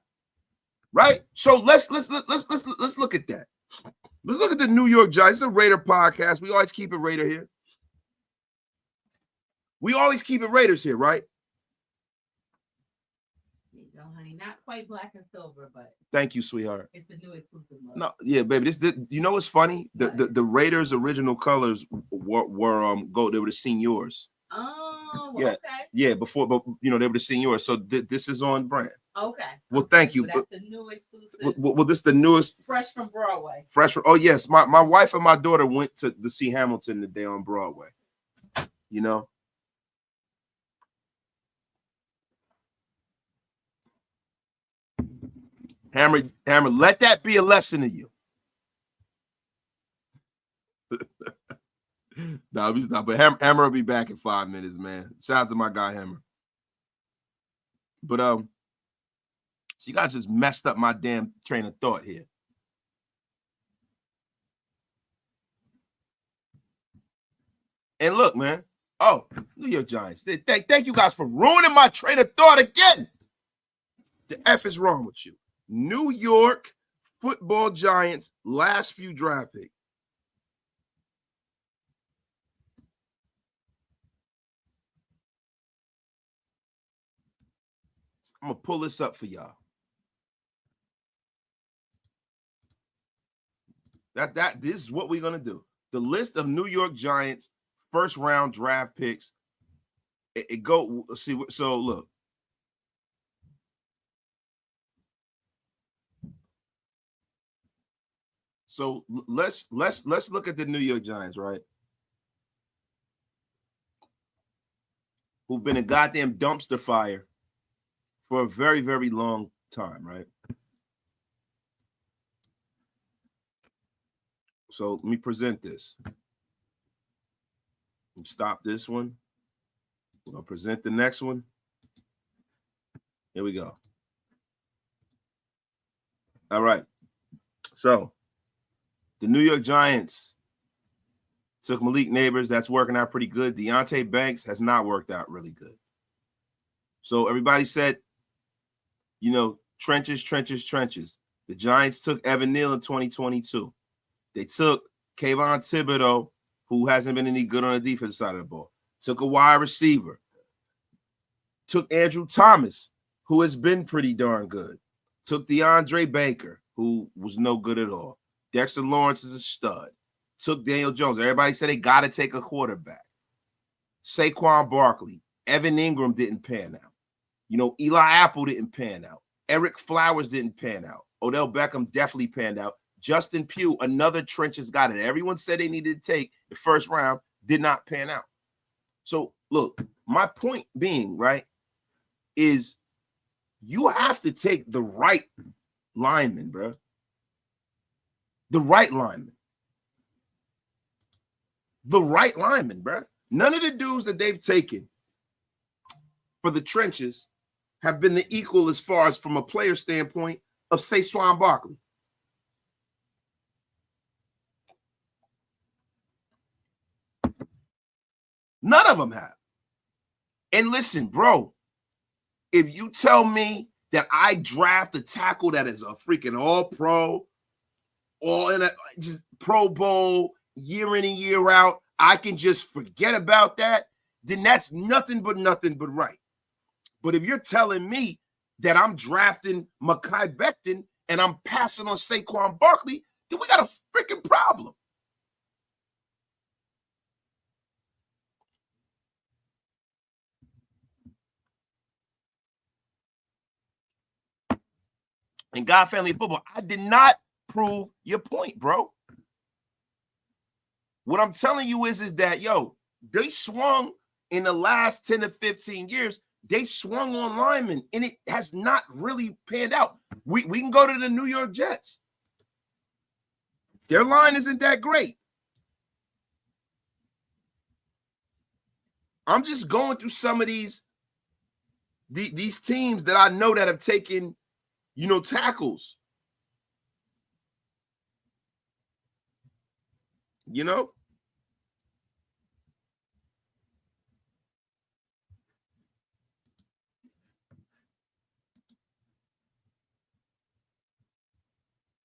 Right? So let's look at that. Let's look at the New York Giants. It's a Raider podcast. We always keep it Raider here. We always keep it Raiders here, right? No, honey, not quite black and silver, but thank you, sweetheart. It's the new exclusive look. No, yeah, baby. You know what's funny? The Raiders' original colors were gold. They were the seniors. Oh, yeah, okay. Yeah, before, but they were the seniors. So this is on brand. Okay. Well, thank you. So that's the new exclusive. Well, this is the newest. Fresh from Broadway. Oh yes, my wife and my daughter went to see Hamilton today on Broadway. You know. Hammer, let that be a lesson to you. No, he's not. But Hammer will be back in 5 minutes, man. Shout out to my guy Hammer. But so you guys just messed up my damn train of thought here. And look, man. Oh, New York Giants. Thank you guys for ruining my train of thought again. The F is wrong with you. New York Football Giants last few draft picks. I'm gonna pull this up for y'all. This is what we're gonna do. The list of New York Giants first round draft picks. So look. So let's look at the New York Giants, right? Who've been a goddamn dumpster fire for a very, very long time, right? So let me present this. Stop this one. We're gonna present the next one. Here we go. All right. So the New York Giants took Malik Neighbors. That's working out pretty good. Deonte Banks has not worked out really good. So everybody said, trenches. The Giants took Evan Neal in 2022. They took Kayvon Thibodeau, who hasn't been any good on the defensive side of the ball. Took a wide receiver. Took Andrew Thomas, who has been pretty darn good. Took DeAndre Baker, who was no good at all. Dexter Lawrence is a stud. Took Daniel Jones. Everybody said they got to take a quarterback. Saquon Barkley. Evan Ingram didn't pan out. Eli Apple didn't pan out. Eric Flowers didn't pan out. Odell Beckham definitely panned out. Justin Pugh, another trenches guy that everyone said they needed to take the first round, did not pan out. So, look, my point being, right, is you have to take the right lineman, bro. The right lineman. The right lineman, bro. None of the dudes that they've taken for the trenches have been the equal as far as from a player standpoint of Saquon Barkley. None of them have. And listen, bro, if you tell me that I draft a tackle that is a freaking all-pro, all in a just Pro Bowl, year in and year out, I can just forget about that, then that's nothing but right. But if you're telling me that I'm drafting Mekhi Becton and I'm passing on Saquon Barkley, then we got a freaking problem. And God Family Football, I did not prove your point, bro. What I'm telling you is that, They swung in the last 10 to 15 years. They swung on linemen, and it has not really panned out. We can go to the New York Jets. Their line isn't that great. I'm just going through some of these teams that I know that have taken, tackles.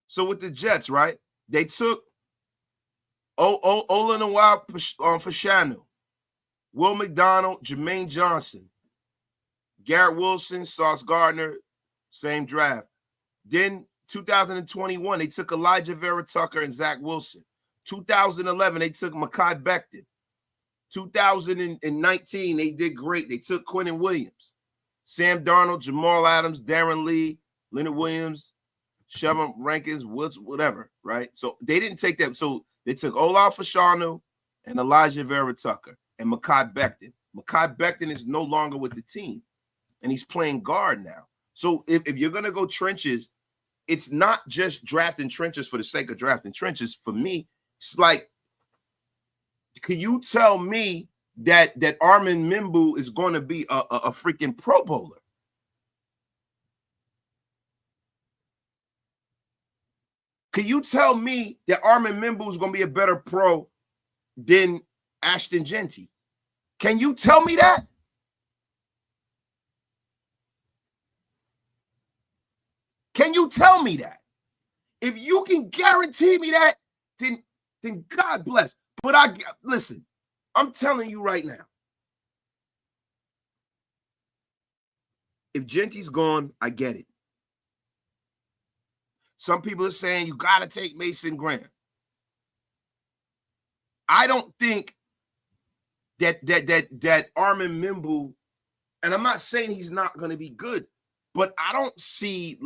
So with the Jets, right? They took Olaniwa Fashanu, Will McDonald, Jermaine Johnson, Garrett Wilson, Sauce Gardner, same draft. Then 2021, they took Elijah Vera Tucker and Zach Wilson. 2011, they took Mekhi Becton. 2019, they did great. They took Quentin Williams, Sam Darnold, Jamal Adams, Darren Lee, Leonard Williams, Shevon Rankins, Woods, whatever, right? So they didn't take that. So they took Olaf Fashanu and Elijah Vera Tucker and Mekhi Becton. Mekhi Becton is no longer with the team, and he's playing guard now. So if you're going to go trenches, it's not just drafting trenches for the sake of drafting trenches. For me, it's like, can you tell me that Armin Mimbu is going to be a freaking Pro Bowler? Can you tell me that Armin Mimbu is going to be a better pro than Ashton Jeanty? Can you tell me that? Can you tell me that? If you can guarantee me that, then God bless. But listen, I'm telling you right now. If Jeanty's gone, I get it. Some people are saying you got to take Mason Graham. I don't think that Armin Mimbu, and I'm not saying he's not going to be good, but I don't see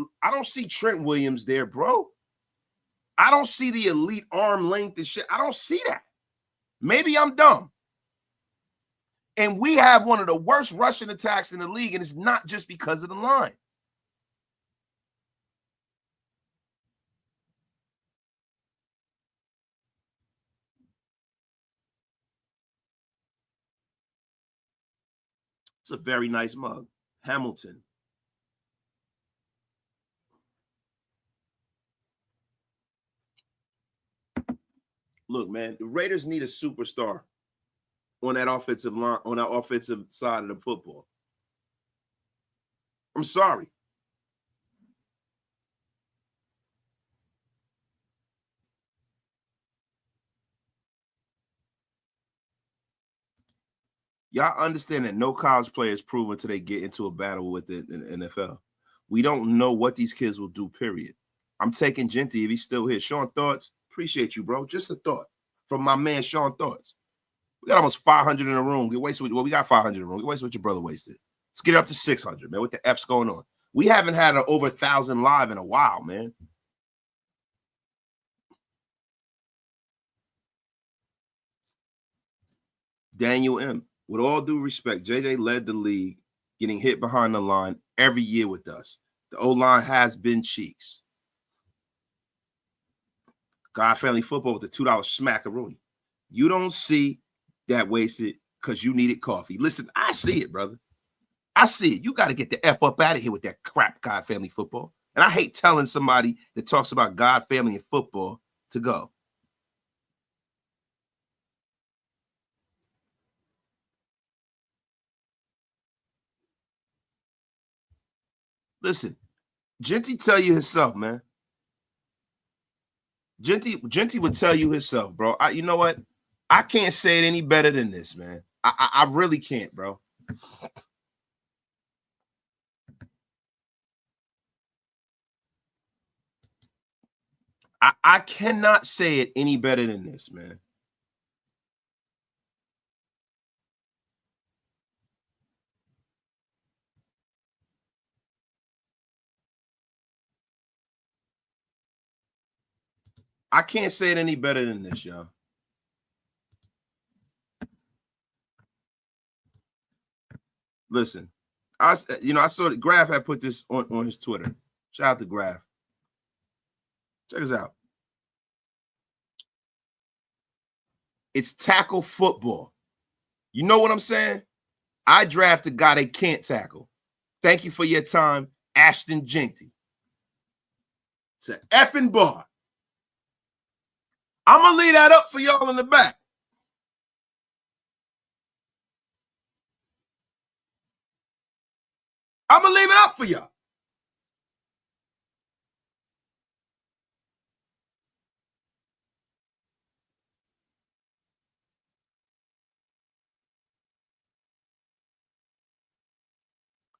Trent Williams there, bro. I don't see the elite arm length and shit. I don't see that. Maybe I'm dumb. And we have one of the worst rushing attacks in the league, and it's not just because of the line. It's a very nice mug. Hamilton. Look, man, the Raiders need a superstar on that offensive line, on that offensive side of the football. I'm sorry. Y'all understand that no college player is proven until they get into a battle with the NFL. We don't know what these kids will do, period. I'm taking Jeanty if he's still here. Sean Thoughts, appreciate you, bro. Just a thought from my man, Sean Thoughts. We got almost 500 in the room. We got 500 in the room. Get wasted what your brother wasted. Let's get it up to 600, man. What the F's going on? We haven't had over 1,000 live in a while, man. Daniel M. With all due respect, JJ led the league getting hit behind the line every year with us. The O-line has been cheeks. God Family Football with the $2 smackaroonie. You don't see that wasted because you needed coffee. Listen, I see it, brother. I see it. You got to get the F up out of here with that crap God Family Football. And I hate telling somebody that talks about God, family, and football to go. Listen, Jeanty tell you himself, man. Jeanty would tell you himself, bro. You know what? I can't say it any better than this, man. I really can't, bro. I cannot say it any better than this, man. I can't say it any better than this, y'all. Listen, I saw that Graf had put this on his Twitter. Shout out to Graf. Check this out. It's tackle football. You know what I'm saying? I draft a guy they can't tackle. Thank you for your time, Ashton Jeanty. It's an effing bar. I'm going to leave that up for y'all in the back. I'm going to leave it up for y'all.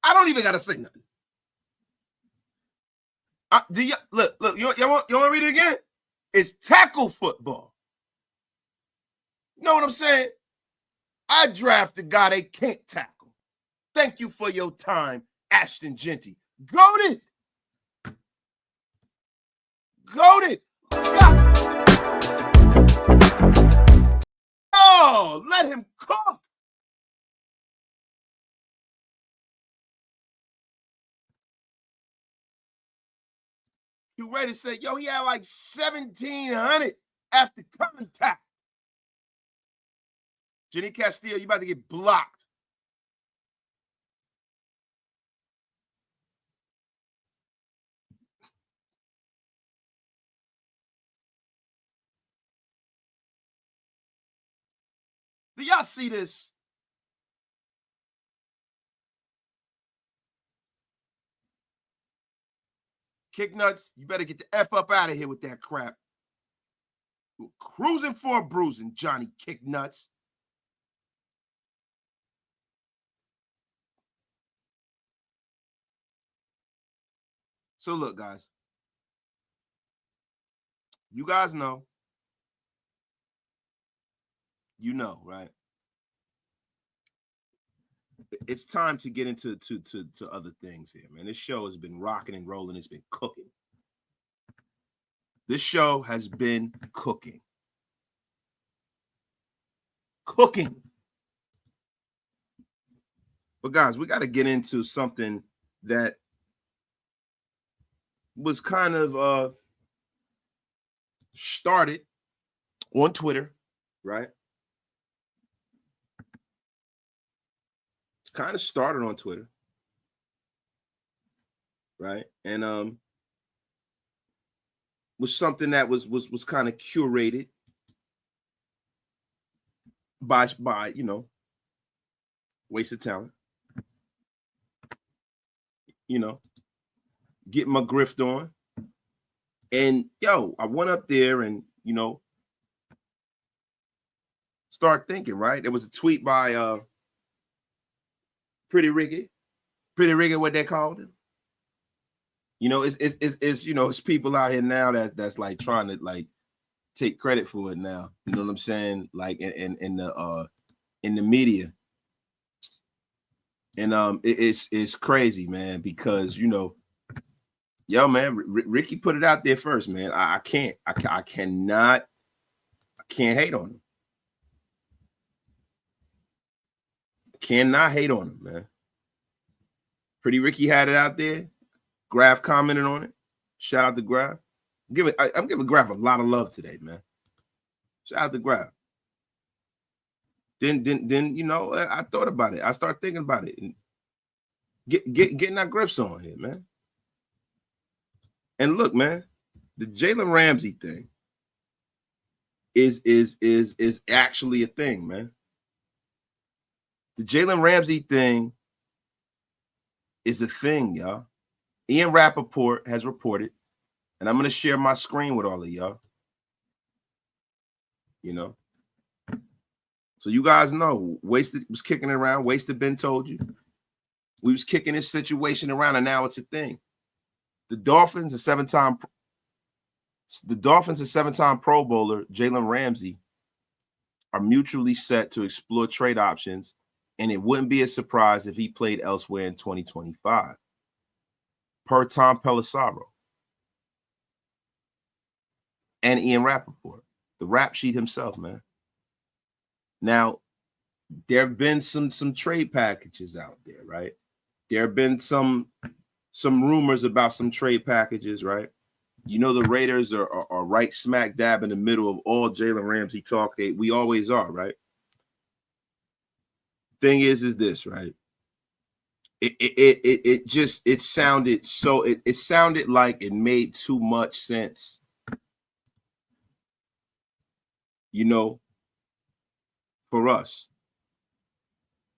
I don't even got to say nothing. Look, you want to read it again? It's tackle football. You know what I'm saying? I draft a guy they can't tackle. Thank you for your time, Ashton Jeanty. Goated. Goated. Oh, let him cook. You ready to say, yo, he had like 1,700 after contact. Jenny Castillo, you about to get blocked. Do y'all see this? Kick nuts, you better get the F up out of here with that crap. Cruising for a bruising, Johnny Kick Nuts. So look, guys. You guys know. You know, right? It's time to get into to other things here, man. This show has been rocking and rolling. It's been cooking. This show has been cooking. Cooking. But guys, we got to get into something that was kind of started on Twitter, right? Kind of started on Twitter, right? And was something that was kind of curated by wasted talent. Getting my grift on. And yo, I went up there and start thinking, right? There was a tweet by Pretty Ricky, what they called him. It's people out here now that's like trying to like take credit for it now. You know what I'm saying? Like in the media. And it's crazy, man, because yo, man, Ricky put it out there first, man. I can't hate on him. Cannot hate on him, man. Pretty Ricky had it out there. Graf commented on it. Shout out to Graf. I'm giving Graf a lot of love today, man. Shout out to Graf. Then I thought about it. I started thinking about it and getting our grips on here, man. And look, man, the Jaylen Ramsey thing is actually a thing, man. The Jaylen Ramsey thing is a thing, y'all. Ian Rappaport has reported, and I'm going to share my screen with all of y'all. So you guys know, Wasted was kicking it around. Wasted Ben told you. We was kicking this situation around, and now it's a thing. The Dolphins, a seven-time Pro Bowler, Jaylen Ramsey, are mutually set to explore trade options, and it wouldn't be a surprise if he played elsewhere in 2025. Per Tom Pelissero and Ian Rappaport, the rap sheet himself, man. Now, there have been some trade packages out there, right? There have been some rumors about some trade packages, right? You know, the Raiders are right smack dab in the middle of all Jaylen Ramsey talk. We always are, right? Thing is this, right? It sounded like it made too much sense, you know, for us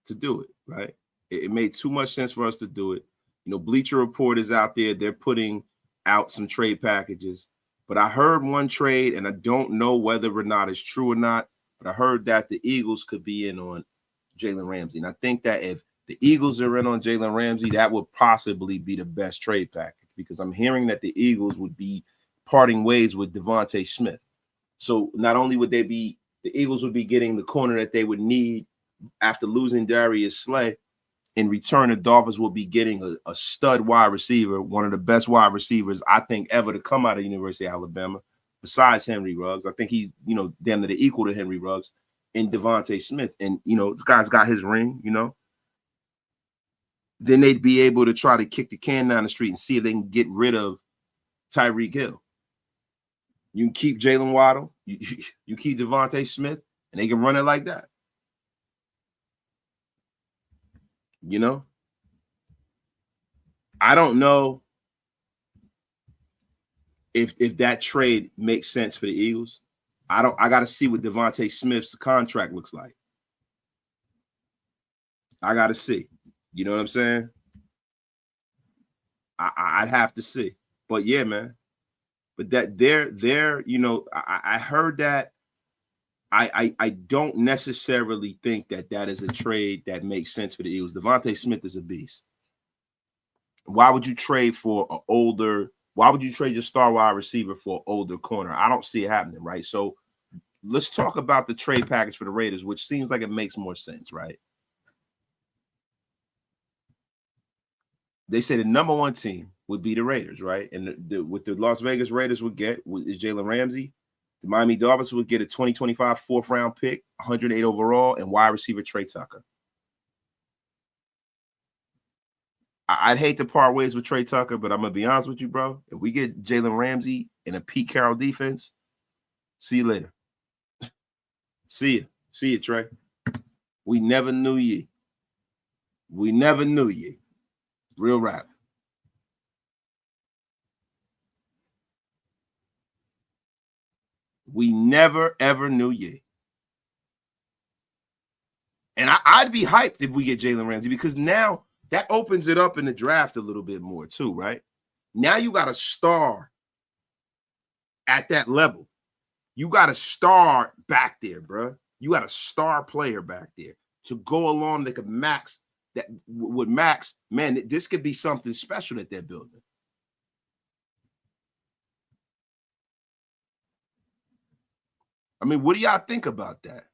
to do it, right? It made too much sense for us to do it. You know, Bleacher Report is out there. They're putting out some trade packages. But I heard one trade, and I don't know whether or not it's true or not, but I heard that the Eagles could be in on Jaylen Ramsey. And I think that if the Eagles are in on Jaylen Ramsey, that would possibly be the best trade package, because I'm hearing that the Eagles would be parting ways with Devontae Smith. So not only would they be, the Eagles would be getting the corner that they would need after losing Darius Slay. In return, the Dolphins will be getting a stud wide receiver, one of the best wide receivers I think ever to come out of the University of Alabama, besides Henry Ruggs. I think he's, you know, damn near the equal to Henry Ruggs, in Devontae Smith. And, you know, this guy's got his ring, you know. Then they'd be able to try to kick the can down the street and see if they can get rid of Tyreek Hill. You can keep Jalen Waddle, you keep Devontae Smith, and they can run it like that. You know, I don't know if that trade makes sense for the Eagles. I got to see what Devontae Smith's contract looks like. I got to see. You know what I'm saying? I'd have to see. But yeah, man. But that they're you know, I heard that. I don't necessarily think that is a trade that makes sense for the Eagles. Devontae Smith is a beast. Why would you trade for an older? Why would you trade your star wide receiver for an older corner? I don't see it happening, right? So let's talk about the trade package for the Raiders, which seems like it makes more sense, right? They say the number one team would be the Raiders, right? And what the Las Vegas Raiders would get is Jaylen Ramsey. The Miami Dolphins would get a 2025 fourth-round pick, 108 overall, and wide receiver Trey Tucker. I'd hate to part ways with Trey Tucker, but I'm going to be honest with you, bro. If we get Jaylen Ramsey in a Pete Carroll defense, see you later. See you. See you, Trey. We never knew ye. We never knew ye. Real rap. We never, ever knew ye. And I'd be hyped if we get Jaylen Ramsey, because now that opens it up in the draft a little bit more too, right? Now you got a star at that level. You got a star back there, bro. You got a star player back there to go along that could max that with Max. Man, this could be something special that they're building. I mean, what do y'all think about that?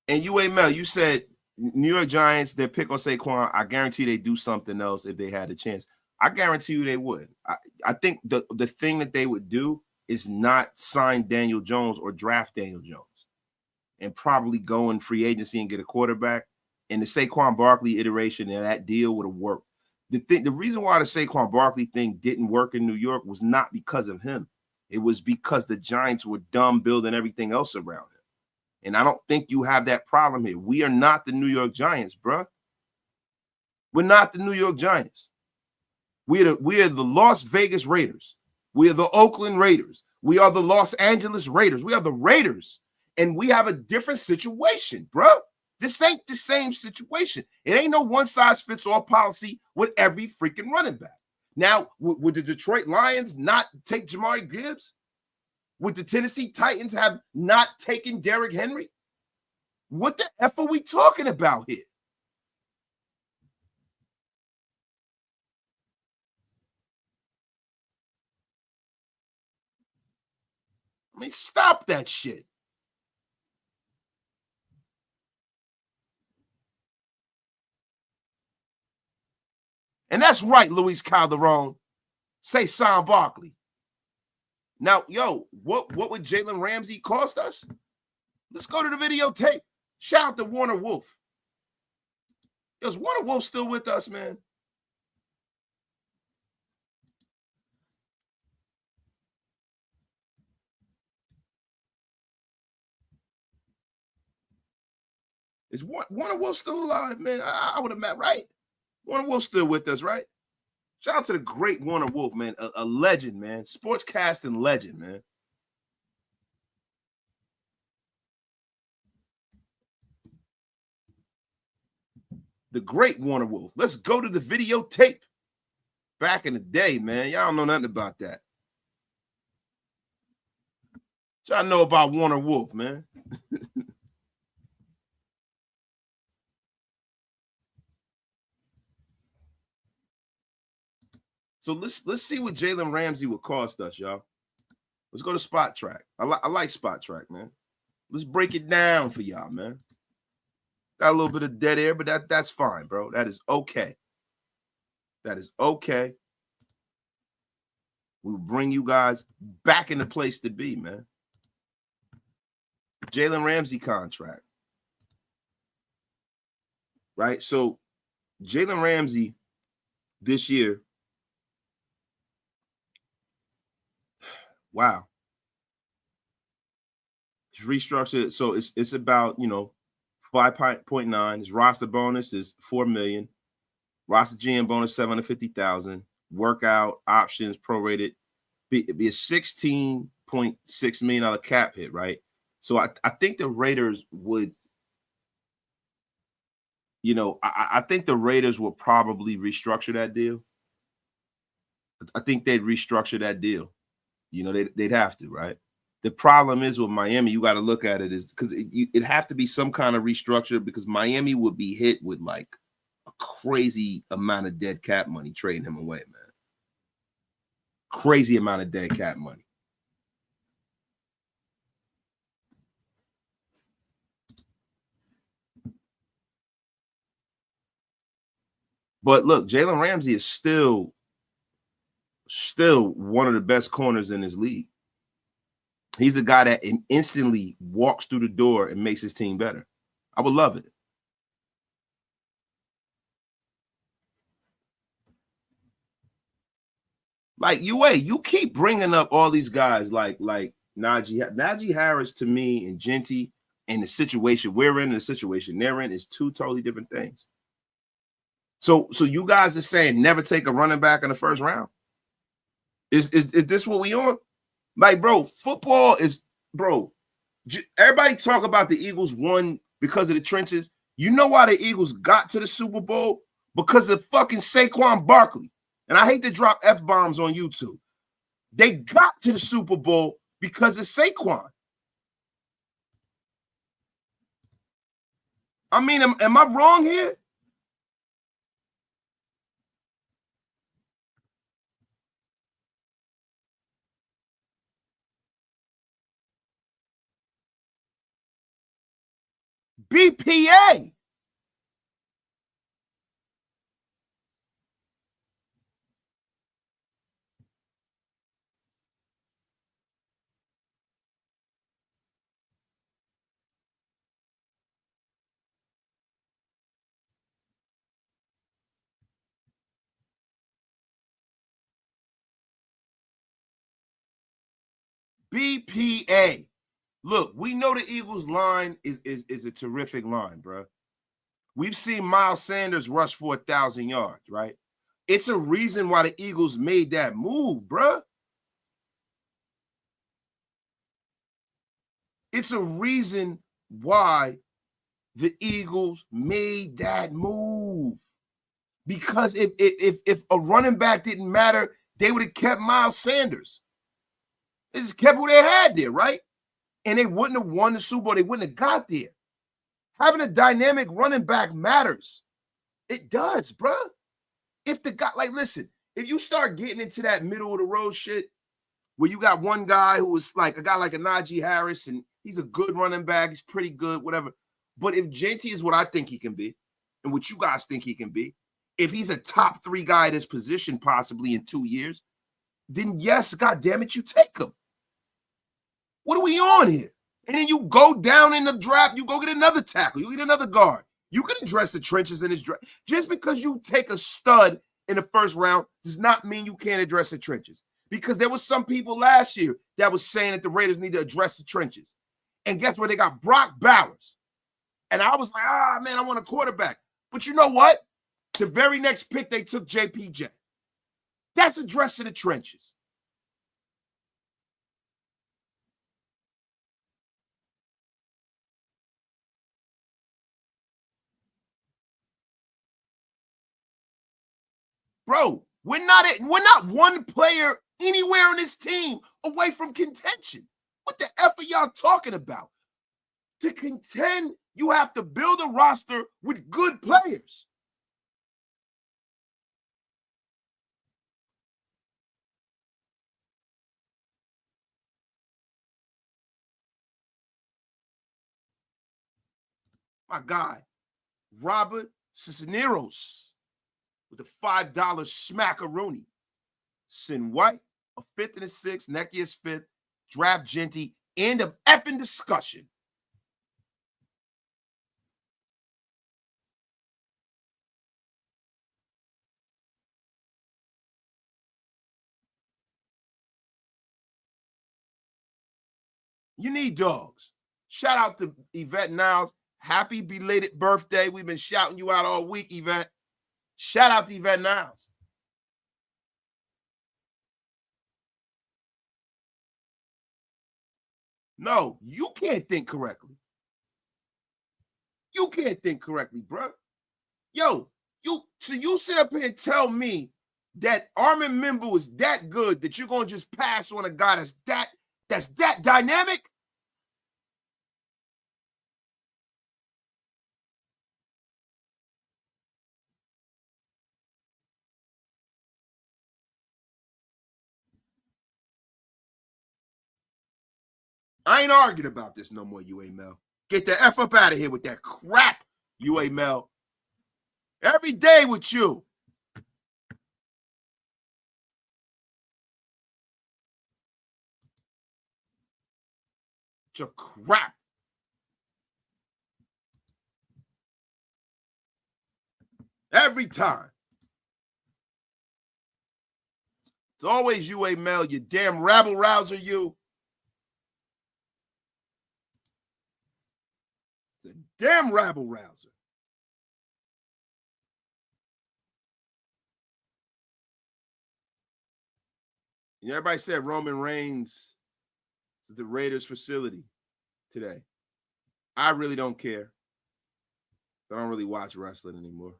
And UA Mel, you said New York Giants, their pick on Saquon, I guarantee they do something else if they had a chance. I guarantee you they would. I think the thing that they would do is not sign Daniel Jones or draft Daniel Jones and probably go in free agency and get a quarterback. And the Saquon Barkley iteration and that deal would have worked. The reason why the Saquon Barkley thing didn't work in New York was not because of him. It was because the Giants were dumb building everything else around him. And I don't think you have that problem here. We are not the New York Giants, bro. We're not the New York Giants. We are the Las Vegas Raiders. We are the Oakland Raiders. We are the Los Angeles Raiders. We are the Raiders. And we have a different situation, bro. This ain't the same situation. It ain't no one-size-fits-all policy with every freaking running back. Now, would the Detroit Lions not take Jamari Gibbs? Would the Tennessee Titans have not taken Derrick Henry? What the F are we talking about here? I mean, stop that shit. And that's right, Luis Calderon. Say Saquon Barkley. Now, yo, what would Jaylen Ramsey cost us? Let's go to the videotape. Shout out to Warner Wolf. Is Warner Wolf still with us, man? Is Warner Wolf still alive, man? I would have met, right? Warner Wolf still with us, right? Shout out to the great Warner Wolf, man. A legend, man. Sportscasting legend, man. The great Warner Wolf. Let's go to the videotape. Back in the day, man. Y'all don't know nothing about that. Y'all know about Warner Wolf, man. So let's see what Jaylen Ramsey would cost us, y'all. Let's go to Spytek. I like Spytek, man. Let's break it down for y'all, man. Got a little bit of dead air, but that's fine, bro. That is okay. That is okay. We will bring you guys back in the place to be, man. Jaylen Ramsey contract. Right? So Jaylen Ramsey this year. Wow. It's restructured. So it's about, 5.9. His roster bonus is $4 million. Roster GM bonus $750,000. Workout options prorated. It'd be a $16.6 million cap hit, right? So I think the Raiders would, I think the Raiders will probably restructure that deal. I think they'd restructure that deal. They'd have to, right? The problem is with Miami, you got to look at it is because it'd have to be some kind of restructure because Miami would be hit with like a crazy amount of dead cap money trading him away, man. Crazy amount of dead cap money. But look, Jaylen Ramsey is still one of the best corners in this league. He's a guy that instantly walks through the door and makes his team better. I would love it. Like you keep bringing up all these guys like Najee Harris to me and Jeanty and the situation we're in and the situation they're in is two totally different things. So you guys are saying never take a running back in the first round? Is this what we on? Like, bro, football is, bro, everybody talk about the Eagles won because of the trenches. You know why the Eagles got to the Super Bowl? Because of fucking Saquon Barkley. And I hate to drop F-bombs on YouTube. They got to the Super Bowl because of Saquon. I mean, am I wrong here? BPA. BPA. Look, we know the Eagles line is a terrific line, bro. We've seen Miles Sanders rush for 1,000 yards, right? It's a reason why the Eagles made that move, bro. It's a reason why the Eagles made that move. Because if a running back didn't matter, they would have kept Miles Sanders. They just kept what they had there, right? And they wouldn't have won the Super Bowl. They wouldn't have got there. Having a dynamic running back matters. It does, bro. If the guy, like, listen, if you start getting into that middle of the road shit, where you got one guy who is like a guy like a Najee Harris, and he's a good running back, he's pretty good, whatever. But if Jeanty is what I think he can be, and what you guys think he can be, if he's a top 3 guy at his position possibly in 2 years, then yes, God damn it, you take him. What are we on here? And then you go down in the draft, you go get another tackle, you get another guard. You can address the trenches in this draft. Just because you take a stud in the first round does not mean you can't address the trenches. Because there was some people last year that was saying that the Raiders need to address the trenches. And guess what? They got Brock Bowers. And I was like, man, I want a quarterback. But you know what? The very next pick, they took JPJ. That's addressing the trenches. Bro, we're not one player anywhere on this team away from contention. What the F are y'all talking about? To contend, you have to build a roster with good players. My guy, Robert Cisneros with a $5 smackaroonie. Sin White, a 5th and a 6th, Necky is 5th, draft Jeanty, end of effing discussion. You need dogs. Shout out to Yvette Niles. Happy belated birthday. We've been shouting you out all week, Yvette. Shout out to Yvette Niles. No, you can't think correctly. You can't think correctly, bro. Yo, you sit up here and tell me that Armin Mimbu is that good that you're gonna just pass on a guy that's that dynamic? I ain't arguing about this no more, UA Mel. Get the F up out of here with that crap, UA Mel. Every day with you. Your crap. Every time. It's always UA Mel, you damn rabble rouser, you. It's a damn rabble rouser. And everybody said Roman Reigns is the Raiders facility today. I really don't care. I don't really watch wrestling anymore.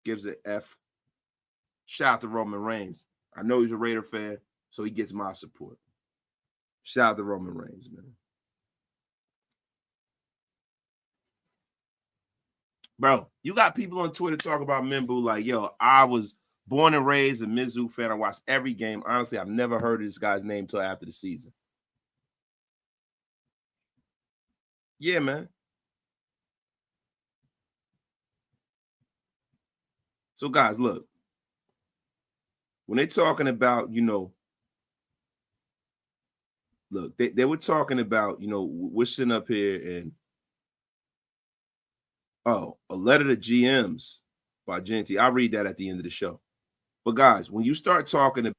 Gives it F. Shout out to Roman Reigns. I know he's a Raider fan, so he gets my support. Shout out to Roman Reigns, man. Bro, you got people on Twitter talk about Mimbu like, yo, I was born and raised a Mizzou fan. I watched every game. Honestly, I've never heard of this guy's name until after the season. Yeah, man. So, guys, look. When they're talking about, look, they were talking about, we're sitting up here and, a letter to GMs by Jeanty. I'll read that at the end of the show. But, guys, when you start talking about,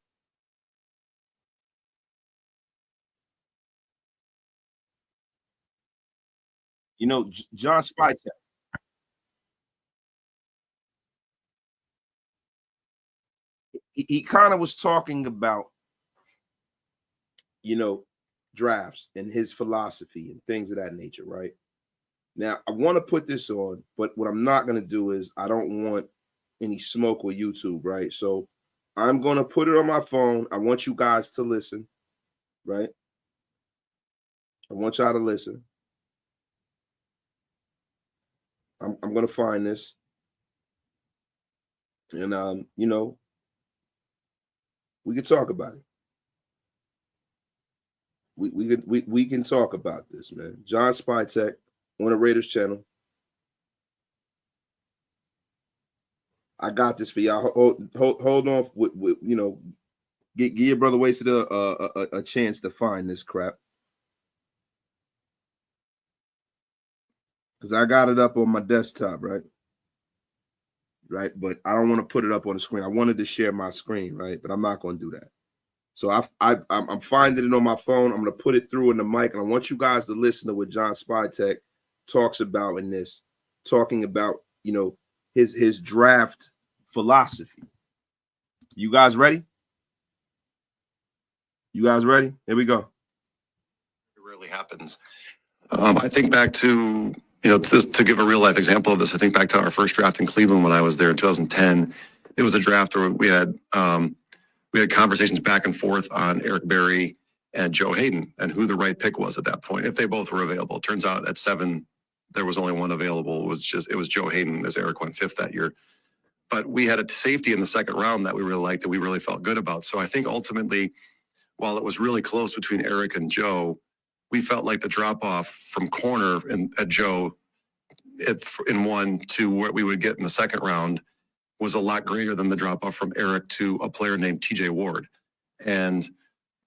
John Spytek, he kind of was talking about, drafts and his philosophy and things of that nature, right? Now, I want to put this on, but what I'm not going to do is I don't want any smoke with YouTube, right? So I'm going to put it on my phone. I want you guys to listen, right? I want y'all to listen. I'm going to find this. And, we can talk about it. We can talk about this, man. John Spytek on the Raiders channel. I got this for y'all. Hold on with Give your brother Wasted a chance to find this crap. Because I got it up on my desktop, right? Right, but I don't want to put it up on the screen. I wanted to share my screen, right? But I'm not going to do that. So I'm finding it on my phone. I'm going to put it through in the mic, and I want you guys to listen to what John Spytek talks about in this, talking about, you know, his draft philosophy. You guys ready? You guys ready? Here we go. It rarely happens. I think back to, you know, to give a real life example of this, I think back to our first draft in Cleveland when I was there in 2010. It was a draft where we had conversations back and forth on Eric Berry and Joe Hayden and who the right pick was at that point, if they both were available. It turns out at 7, there was only one available. It was Joe Hayden, as Eric went 5th that year. But we had a safety in the 2nd round that we really liked, that we really felt good about. So I think ultimately, while it was really close between Eric and Joe, we felt like the drop off from corner at Joe in 1 to what we would get in the 2nd round was a lot greater than the drop off from Eric to a player named TJ Ward. And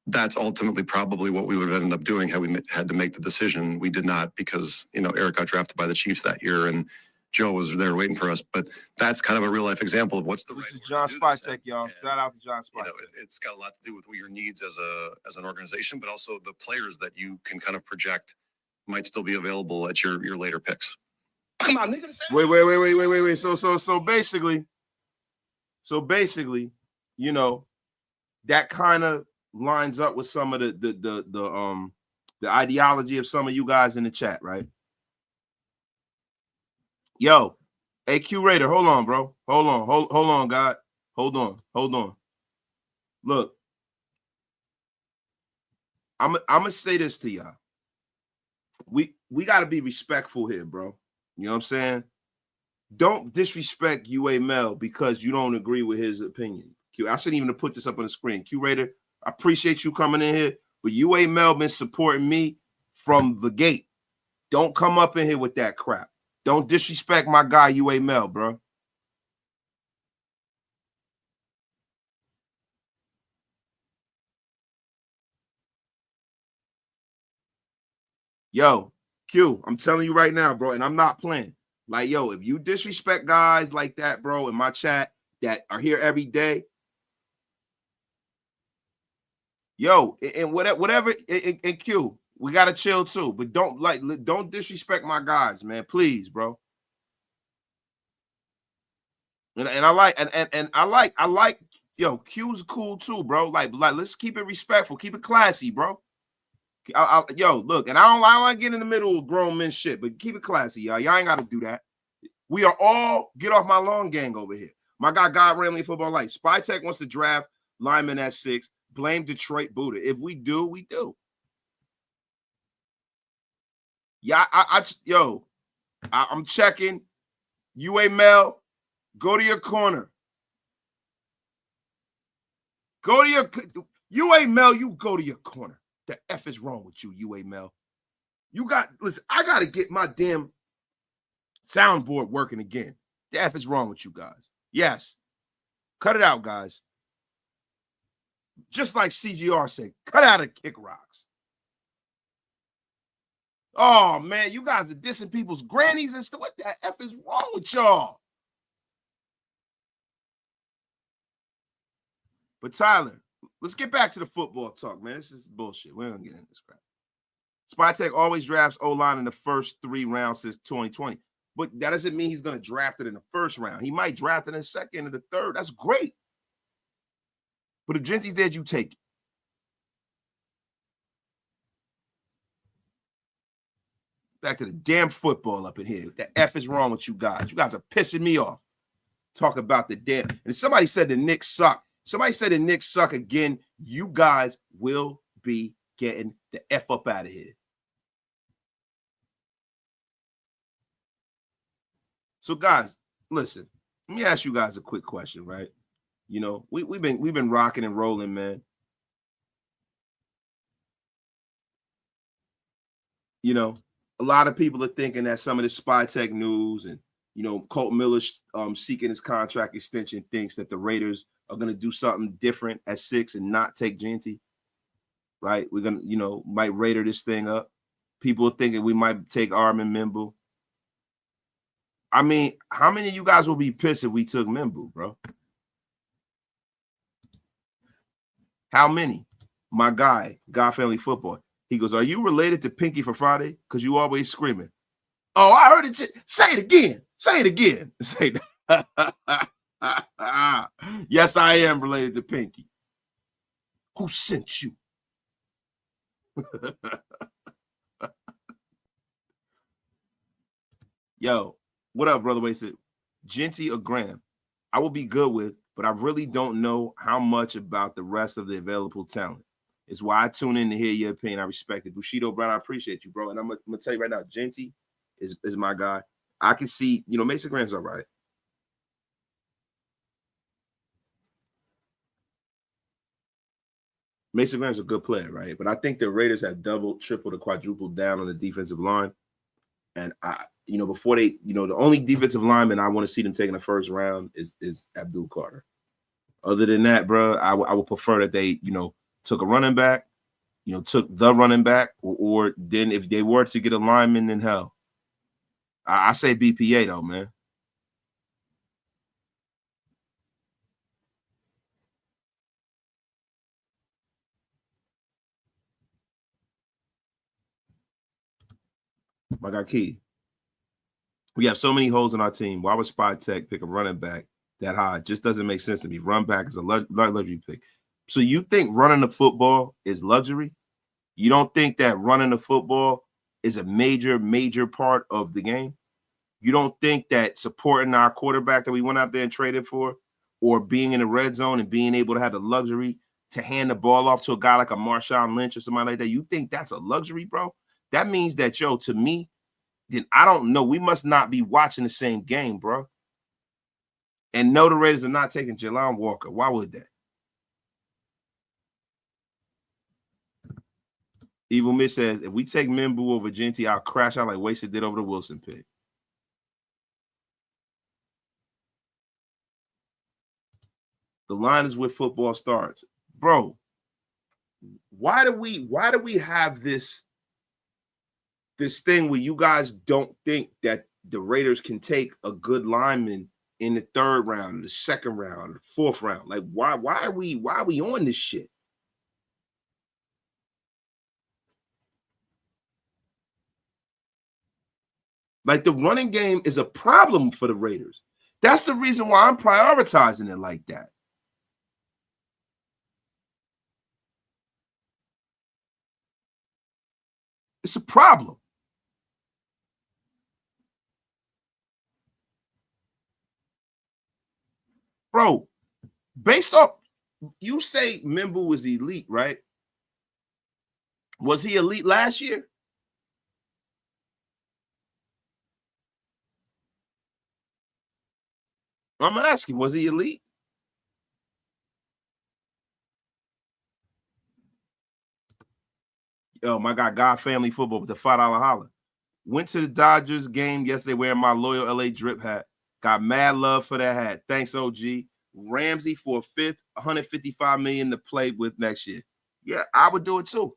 that's ultimately probably what we would have ended up doing had we had to make the decision. We did not, because, you know, Eric got drafted by the Chiefs that year and Joe was there waiting for us. But that's kind of a real life example of what's the This right is way John to do this. Spytek, y'all. Shout out to John Spytek. You know, it's got a lot to do with what your needs as an organization, but also the players that you can kind of project might still be available at your later picks. Wait. So basically, you know, that kind of lines up with some of the ideology of some of you guys in the chat, right? Yo, hey, curator, hold on, bro. Hold on, God. Hold on. Look, I'm gonna say this to y'all. We got to be respectful here, bro. You know what I'm saying? Don't disrespect UA Mel because you don't agree with his opinion. I shouldn't even have put this up on the screen. Curator, I appreciate you coming in here, but UA Mel been supporting me from the gate. Don't come up in here with that crap. Don't disrespect my guy, UA Mel, bro. Yo, Q, I'm telling you right now, bro, and I'm not playing. Like, yo, if you disrespect guys like that, bro, in my chat that are here every day, yo, and whatever, and Q, we gotta chill too. But don't disrespect my guys, man, please, bro. And I like, yo, Q's cool too, bro. Like let's keep it respectful, keep it classy, bro. Yo, look, and I don't want to get in the middle of grown men shit, but keep it classy, y'all. Y'all ain't got to do that. We are all get off my lawn gang over here. My guy, God Ramley Football Light. Spytek wants to draft lineman at 6. Blame Detroit Buddha. If we do, we do. Yeah, I'm checking. UA Mel, go to your corner. Go to your UA Mel, you go to your corner. The F is wrong with you, UA Mel. Listen, I got to get my damn soundboard working again. The F is wrong with you guys. Yes. Cut it out, guys. Just like CGR said, cut out of kick rocks. Oh, man, you guys are dissing people's grannies and stuff. What the F is wrong with y'all? But Tyler, let's get back to the football talk, man. This is bullshit. We're going to get into this crap. Spytek always drafts O-line in the first 3 rounds since 2020. But that doesn't mean he's going to draft it in the first round. He might draft it in the 2nd or the 3rd. That's great. But if Jeanty's there, you take it. Back to the damn football up in here. What the F is wrong with you guys? You guys are pissing me off. Talk about the damn. And somebody said the Knicks suck. Somebody said the Knicks suck again. You guys will be getting the F up out of here. So, guys, listen. Let me ask you guys a quick question, right? You know, we've been rocking and rolling, man. You know, a lot of people are thinking that some of this Spytek news and You know, Colton Miller seeking his contract extension thinks that the Raiders are going to do something different at 6 and not take Jeanty. Right? We're going to, you know, might Raider this thing up. People are thinking we might take Armin Mimbu. I mean, how many of you guys will be pissed if we took Mimbu, bro? How many? My guy, God Family Football. He goes, are you related to Pinky for Friday? Because you always screaming. Oh, I heard it. Say it again. Say it again. Say that. Yes, I am related to Pinky. Who sent you? Yo, what up, brother? Wasted. Jeanty or Graham? I will be good with, but I really don't know how much about the rest of the available talent. It's why I tune in to hear your opinion. I respect it. Bushido Brown, I appreciate you, bro. And I'm gonna tell you right now, Jeanty is my guy. I can see, you know, Mason Graham's all right. Mason Graham's a good player, right? But I think the Raiders have doubled, tripled, or quadrupled down on the defensive line. And you know, before they, you know, the only defensive lineman I want to see them taking the first round is Abdul Carter. Other than that, bro, I would prefer that they, you know, took a running back, you know, took the running back, or then if they were to get a lineman, then hell. I say BPA though, man. My guy Key. We have so many holes in our team. Why would Spytek pick a running back that high? It just doesn't make sense to me. Run back is a luxury pick. So you think running the football is luxury? You don't think that running the football is a major part of the game? You don't think that supporting our quarterback that we went out there and traded for, or being in the red zone and being able to have the luxury to hand the ball off to a guy like a Marshawn Lynch or somebody like that, you think that's a luxury, bro? That means that, yo, to me, then I don't know. We must not be watching the same game, bro. And no, the Raiders are not taking Jelon Walker. Why would they? Evil Mitch says, if we take Mimbu over Jeanty, I'll crash out like Wasted did over the Wilson pick. The line is where football starts. Bro, why do we have this thing where you guys don't think that the Raiders can take a good lineman in the 3rd round, the 2nd round, the 4th round? Like, why are we on this shit? Like, the running game is a problem for the Raiders. That's the reason why I'm prioritizing it like that. It's a problem. Bro, based off, you say Mimbu was elite, right? Was he elite last year? I'm asking, was he elite? Yo, my guy, God Family Football with the $5 holler. Went to the Dodgers game yesterday wearing my loyal LA drip hat. Got mad love for that hat. Thanks, OG. Ramsey for a 5th, $155 million to play with next year. Yeah, I would do it too.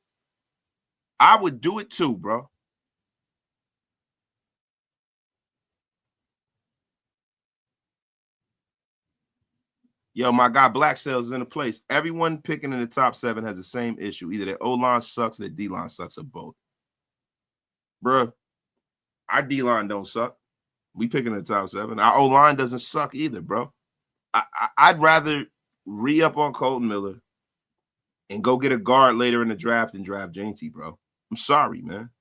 I would do it too, bro. Yo, my guy Black Sales is in a place. Everyone picking in the top 7 has the same issue. Either their O-line sucks or their D-line sucks, or both. Bro, our D-line don't suck. We picking in the top 7. Our O-line doesn't suck either, bro. I'd rather re-up on Colton Miller and go get a guard later in the draft than draft Jeanty, bro. I'm sorry, man.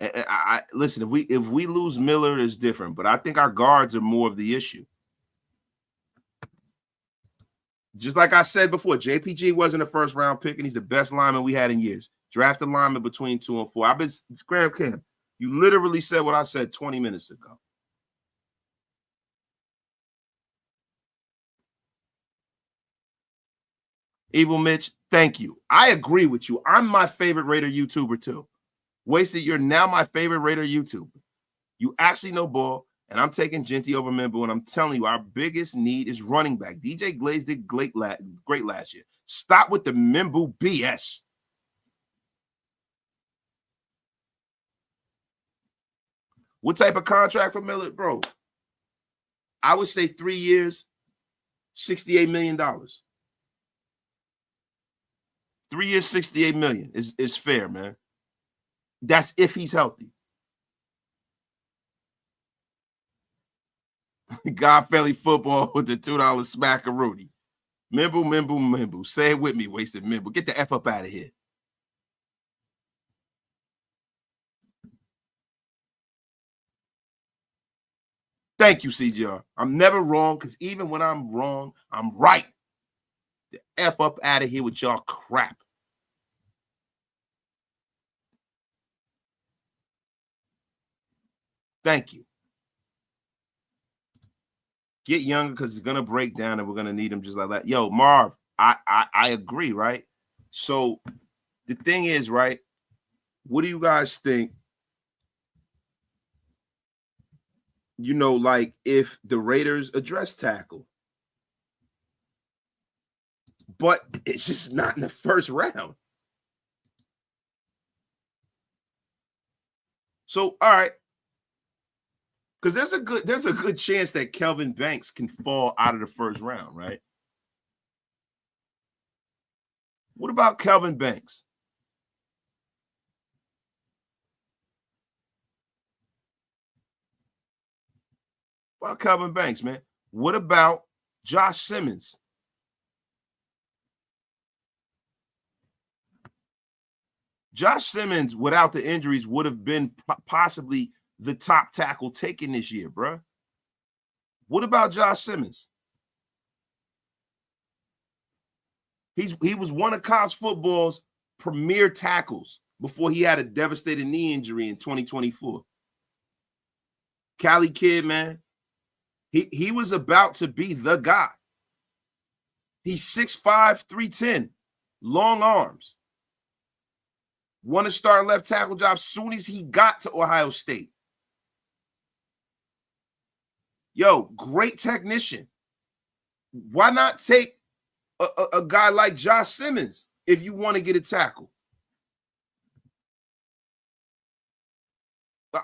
I listen, if we lose Miller, it's different, but I think our guards are more of the issue. Just like I said before, JPG wasn't a 1st round pick, and he's the best lineman we had in years. Draft a lineman between 2 and 4. I've been Graham Cam. You literally said what I said 20 minutes ago. Evil Mitch, thank you. I agree with you. I'm my favorite Raider YouTuber too. Wasted, you're now my favorite Raider YouTuber. You actually know ball, and I'm taking Jeanty over Mimbu, and I'm telling you, our biggest need is running back. DJ Glaze did great last year. Stop with the Mimbu BS. What type of contract for Miller? Bro, I would say 3 years, $68 million. 3 years, $68 million is fair, man. That's if he's healthy. God Family Football with the $2 smackaroonie. Mimbu. Say it with me, Wasted Mimbu. Get the F up out of here. Thank you, CGR. I'm never wrong because even when I'm wrong, I'm right. The F up out of here with y'all crap. Thank you. Get younger because it's gonna break down and we're gonna need him just like that. Yo, Marv, I agree, right? So the thing is, right? What do you guys think? You know, like if the Raiders address tackle, but it's just not in the first round. So, all right. Because there's a good chance that Kelvin Banks can fall out of the first round, right? What about Kelvin Banks? What about Kelvin Banks, man? What about Josh Simmons? Josh Simmons, without the injuries, would have been possibly the top tackle taken this year, bro. What about Josh Simmons? He was one of college football's premier tackles before he had a devastating knee injury in 2024. Cali kid, man. He was about to be the guy. He's 6'5", 310, long arms. Won a starting left tackle job soon as he got to Ohio State. Yo, great technician. Why not take a guy like Josh Simmons if you want to get a tackle?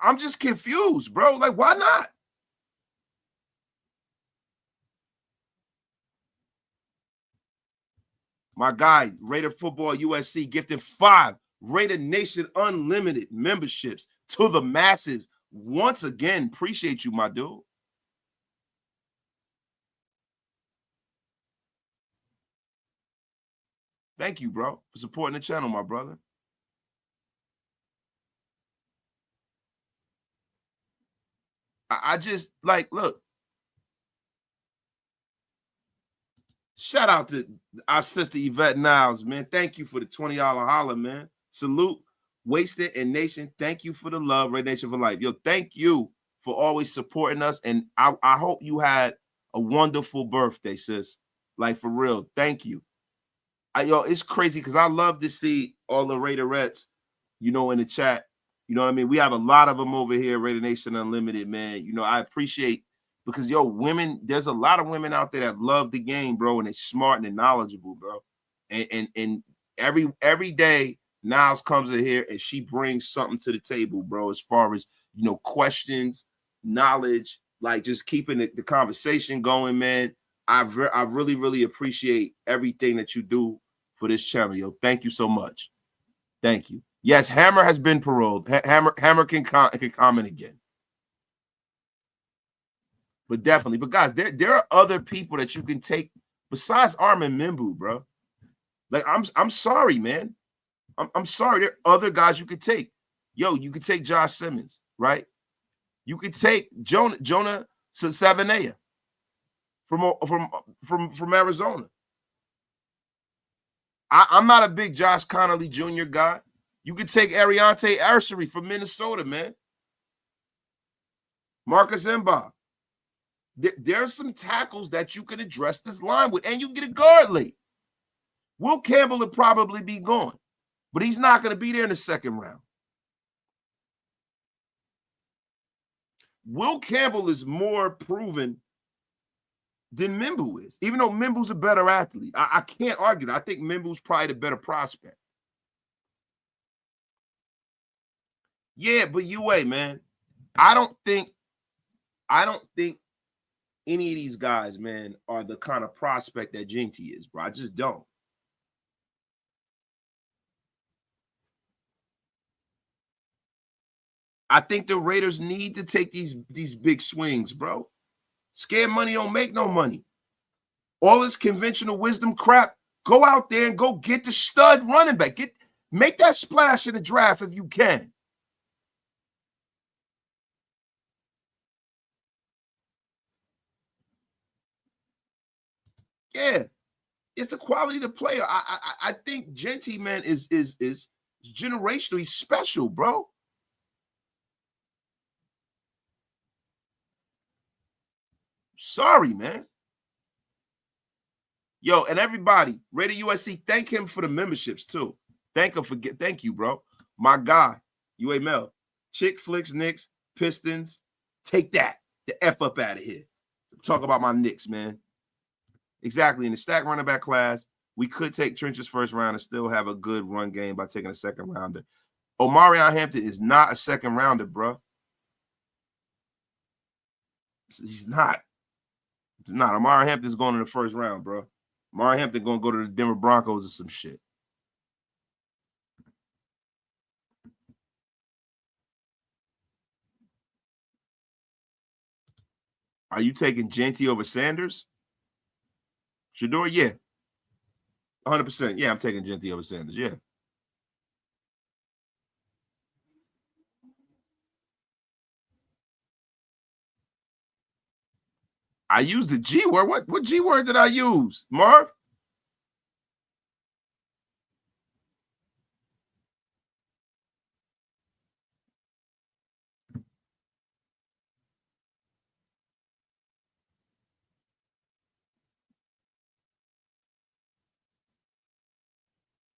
I'm just confused, bro. Like, why not? My guy, Raider Football USC, gifted 5 Raider Nation Unlimited memberships to the masses. Once again, appreciate you, my dude. Thank you, bro, for supporting the channel, my brother. I just, like, look. Shout out to our sister Yvette Niles, man. Thank you for the $20 holler, man. Salute, Wasted and Nation. Thank you for the love, Red Nation for life. Yo, thank you for always supporting us. And I hope you had a wonderful birthday, sis. Like, for real. Thank you. Yo, it's crazy because I love to see all the Raiderettes, you know, in the chat. You know what I mean? We have a lot of them over here, Raider Nation Unlimited, man. You know, I appreciate because, yo, women, there's a lot of women out there that love the game, bro, and they're smart and they're knowledgeable, bro. And every day, Niles comes in here and she brings something to the table, bro, as far as, you know, questions, knowledge, like just keeping the conversation going, man. I really, really appreciate everything that you do for this channel, yo. Thank you so much. Thank you. Yes, Hammer has been paroled. Hammer can comment again. But definitely. But guys, there are other people that you can take besides Armin Mimbu, bro. Like, I'm sorry, man. I'm sorry. There are other guys you could take. Yo, you could take Josh Simmons, right? You could take Jonah Savanea from Arizona. I'm not a big Josh Connolly Jr. guy. You could take Ariante Arsery from Minnesota, man. Marcus Mbaugh. There are some tackles that you can address this line with, and you can get a guard late. Will Campbell would probably be gone, but he's not going to be there in the second round. Will Campbell is more proven than Mimbu is, even though Mimbu's a better athlete. I can't argue that. I think Mimbu's probably the better prospect. Yeah, but UA, man, I don't think any of these guys, man, are the kind of prospect that Jeanty is, bro. I just don't. I think the Raiders need to take these big swings, bro. Scared money don't make no money. All this conventional wisdom crap, go out there and go get the stud running back. Make that splash in the draft if you can. Yeah, it's a quality of the player. I think Jeanty, man, is generational. He's special, bro. Sorry, man. Yo, and everybody, Raider USC, thank him for the memberships too. Thank you, bro. My guy, UA Mel. Chick flicks, Knicks, Pistons. Take that. The F up out of here. Talk about my Knicks, man. Exactly. In the stack running back class, we could take Trench's first round and still have a good run game by taking a second rounder. Omarion Hampton is not a second rounder, bro. He's not. He's not. Omarion Hampton's going in the first round, bro. Omarion Hampton going to go to the Denver Broncos or some shit. Are you taking Jeanty over Sanders? Shador, yeah. 100%. Yeah, I'm taking Jeanty over Sanders, yeah. I used the G word. What G word did I use, Marv?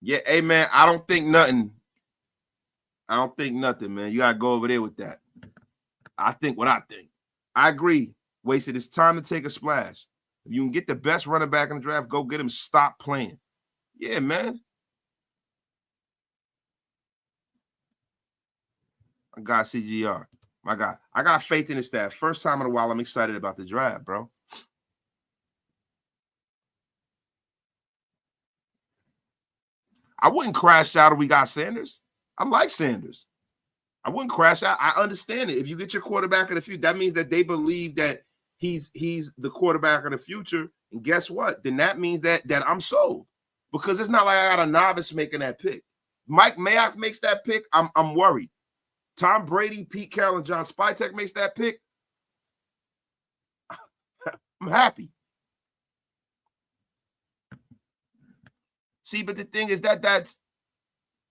Yeah, hey, man, I don't think nothing. I don't think nothing, man. You got to go over there with that. I think what I think. I agree. Wasted. It's time to take a splash. If you can get the best running back in the draft, go get him. Stop playing. Yeah, man. My guy, CGR. My guy. I got faith in the staff. First time in a while, I'm excited about the draft, bro. I wouldn't crash out if we got Sanders. I like Sanders. I wouldn't crash out. I understand it. If you get your quarterback of the future, that means that they believe that he's the quarterback of the future. And guess what? Then that means that I'm sold. Because it's not like I got a novice making that pick. Mike Mayock makes that pick, I'm worried. Tom Brady, Pete Carroll, and John Spytek makes that pick. I'm happy. See, but the thing is that's,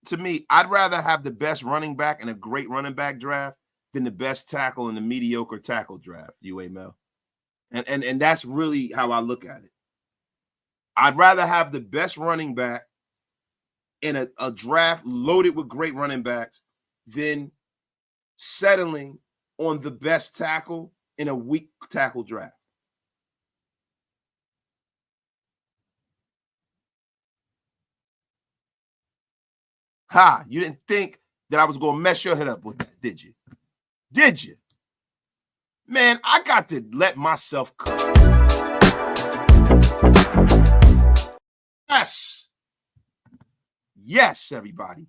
to me, I'd rather have the best running back in a great running back draft than the best tackle in the mediocre tackle draft, UA Mel. And that's really how I look at it. I'd rather have the best running back in a draft loaded with great running backs than settling on the best tackle in a weak tackle draft. Ha, you didn't think that I was going to mess your head up with that, did you? Did you? Man, I got to let myself cook. Yes. Yes, everybody.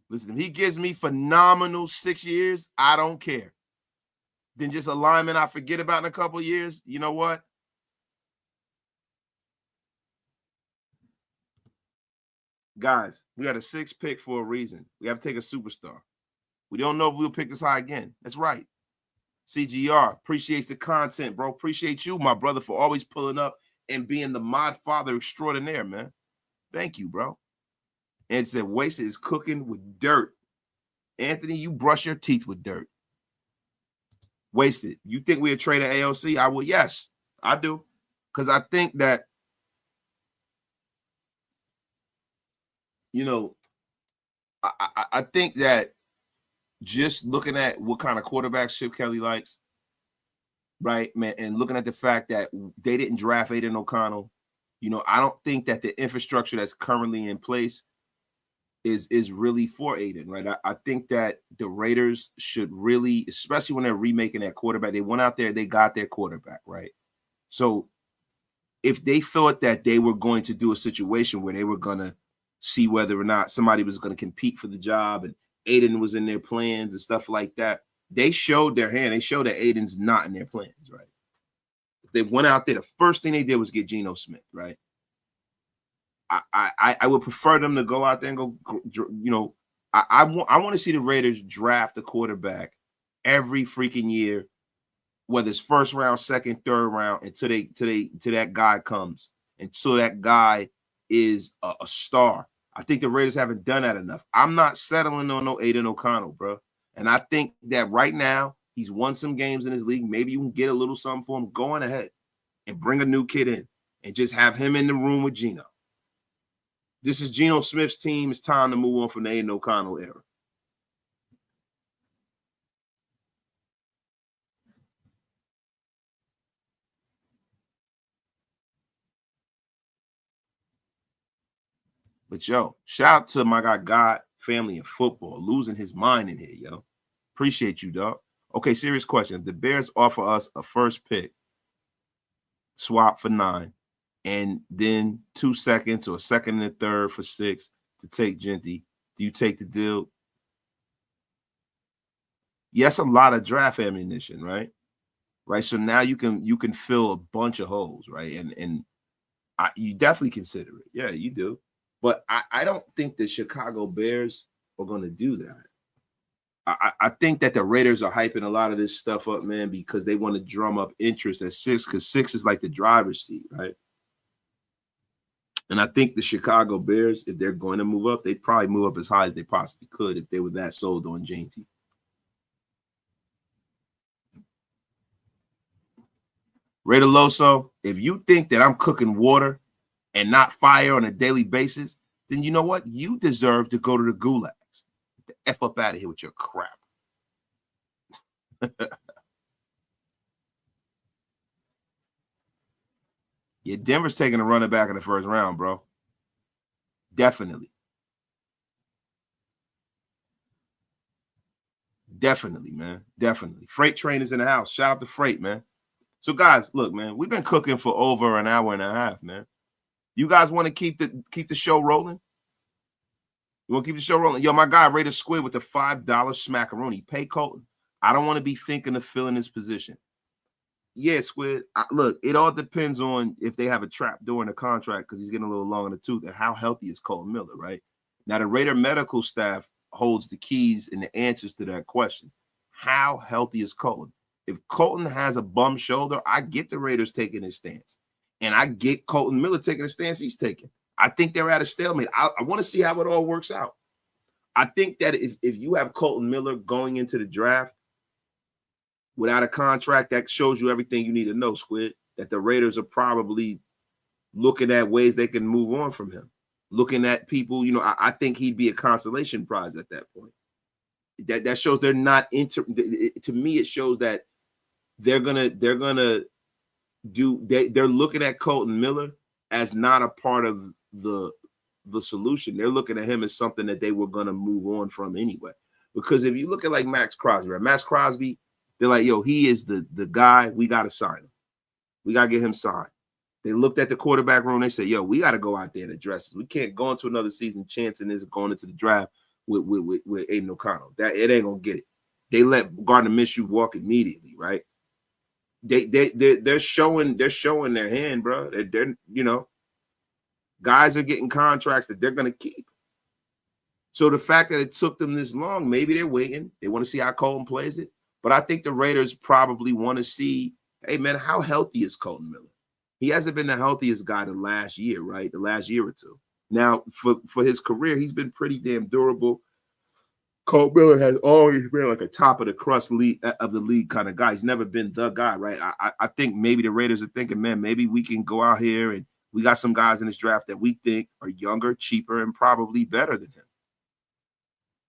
Listen, if he gives me phenomenal 6 years, I don't care. Then just a lineman I forget about in a couple of years, you know what? Guys, we got a 6th pick for a reason. We have to take a superstar. We don't know if we'll pick this high again. That's right. CGR appreciates the content, bro. Appreciate you, my brother, for always pulling up and being the mod father extraordinaire, man. Thank you, bro. And it said Wasted is cooking with dirt. Anthony, you brush your teeth with dirt. Wasted. You think we'll trade an AOC? I will. Yes, I do. Because I think that, you know, I think that just looking at what kind of quarterback Chip Kelly likes, right, man, and looking at the fact that they didn't draft Aiden O'Connell, you know, I don't think that the infrastructure that's currently in place is really for Aiden, right? I think that the Raiders should really, especially when they're remaking that quarterback, they went out there, they got their quarterback, right? So if they thought that they were going to do a situation where they were going to see whether or not somebody was going to compete for the job and Aiden was in their plans and stuff like that, they showed their hand. They showed that Aiden's not in their plans, right? If they went out there, the first thing they did was get Geno Smith, right? I would prefer them to go out there and go, you know, I want to see the Raiders draft a quarterback every freaking year, whether it's first round, second, third round, until that guy comes, until that guy is a star. I think the Raiders haven't done that enough. I'm not settling on no Aiden O'Connell, bro. And I think that right now he's won some games in his league. Maybe you can get a little something for him. Go on ahead and bring a new kid in and just have him in the room with Geno. This is Geno Smith's team. It's time to move on from the Aiden O'Connell era. But, yo, shout out to my guy, God, family, and football, losing his mind in here, yo. Appreciate you, dog. Okay, serious question. If the Bears offer us a first pick, swap for 9, and then 2 seconds or a second and a third for 6 to take Jeanty, do you take the deal? Yes, a lot of draft ammunition, right? Right. So now you can fill a bunch of holes, right? And you definitely consider it. Yeah, you do. But I don't think the Chicago Bears are going to do that. I think that the Raiders are hyping a lot of this stuff up, man, because they want to drum up interest at 6, because 6 is like the driver's seat, right? And I think the Chicago Bears, if they're going to move up, they'd probably move up as high as they possibly could if they were that sold on Jeanty. Raider Loso, if you think that I'm cooking water and not fire on a daily basis, then you know what? You deserve to go to the gulags. Get the F up out of here with your crap. Yeah, Denver's taking a running back in the first round, bro. Definitely. Definitely, man. Definitely. Freight train is in the house. Shout out to Freight, man. So, guys, look, man, we've been cooking for over an hour and a half, man. You guys want to keep the show rolling? You want to keep the show rolling? Yo, my guy, Raider Squid with the $5 smackaroni. Pay Colton. I don't want to be thinking of filling this position. Yeah, Squid. Look, it all depends on if they have a trap door in the contract because he's getting a little long in the tooth, and how healthy is Colton Miller, right? Now, the Raider medical staff holds the keys and the answers to that question. How healthy is Colton? If Colton has a bum shoulder, I get the Raiders taking his stance. And I get Colton Miller taking the stance he's taking. I think they're at a stalemate. I want to see how it all works out. I think that if you have Colton Miller going into the draft without a contract, that shows you everything you need to know, Squid, that the Raiders are probably looking at ways they can move on from him. Looking at people, you know, I think he'd be a consolation prize at that point. That shows they're not to me, it shows that they're gonna they're looking at Colton Miller as not a part of the solution. They're looking at him as something that they were gonna move on from anyway. Because if you look at like Max Crosby, right? Max Crosby, they're like, yo, he is the guy. We gotta sign him. We gotta get him signed. They looked at the quarterback room. They said, yo, we gotta go out there and address this. We can't go into another season chancing this going into the draft with Aiden O'Connell. That it ain't gonna get it. They let Gardner Minshew walk immediately, right? They're showing their hand, bro. They're you know, guys are getting contracts that they're gonna keep. So the fact that it took them this long, maybe they're waiting. They want to see how Colton plays it. But I think the Raiders probably want to see, hey man, how healthy is Colton Miller? He hasn't been the healthiest guy the last year, right? The last year or two. Now, for his career, he's been pretty damn durable. Colton Miller has always been like a top of the crust league of the league kind of guy. He's never been the guy, right? I think maybe the Raiders are thinking, man, maybe we can go out here and we got some guys in this draft that we think are younger, cheaper, and probably better than him.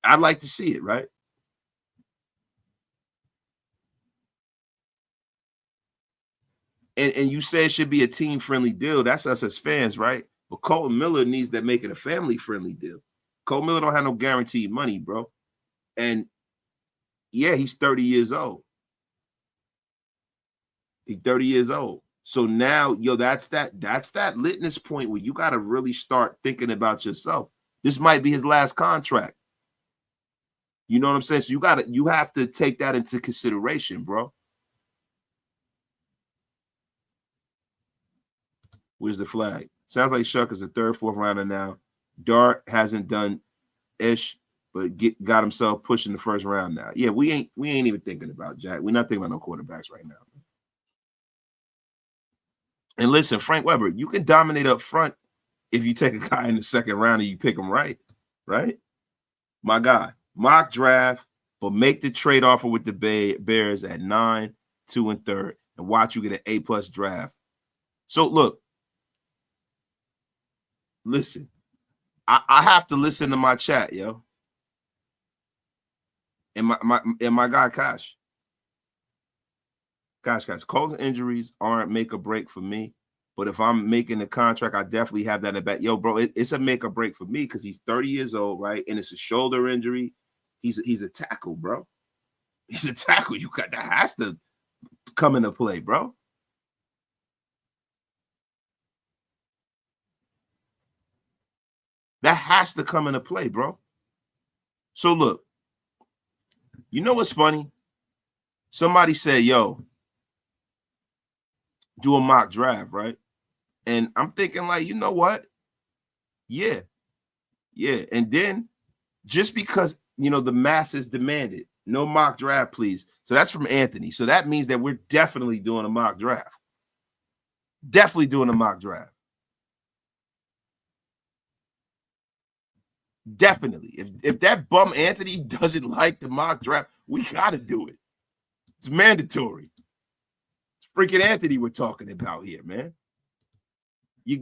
I'd like to see it, right? And you say it should be a team-friendly deal. That's us as fans, right? But Colton Miller needs to make it a family-friendly deal. Colton Miller don't have no guaranteed money, bro. And yeah, he's 30 years old. He's 30 years old. So now, yo, that's that litmus point where you got to really start thinking about yourself. This might be his last contract. You know what I'm saying? So you have to take that into consideration, bro. Where's the flag? Sounds like Shuck is a third, fourth rounder now. Dart hasn't done ish, but got himself pushing the first round now. Yeah, we ain't even thinking about Jack. We're not thinking about no quarterbacks right now. And listen, Frank Weber, you can dominate up front if you take a guy in the second round and you pick him right? My guy, mock draft, but make the trade offer with the Bears at 9, 2, and 3rd, and watch you get an A+ draft. So look, listen, I have to listen to my chat, yo. And my guy Cash. Colton injuries aren't make or break for me. But if I'm making the contract, I definitely have that in the back. Yo, bro, it's a make or break for me because he's 30 years old, right? And it's a shoulder injury. He's a tackle, bro. He's a tackle. That has to come into play, bro. That has to come into play, bro. So look, you know what's funny? Somebody said, yo, do a mock draft, right? And I'm thinking like, you know what? Yeah. And then just because, the masses demanded, no mock draft, please. So that's from Anthony. So that means that we're definitely doing a mock draft. Definitely doing a mock draft. Definitely. If that bum Anthony doesn't like the mock draft, we got to do it. It's mandatory. It's freaking Anthony we're talking about here, man. You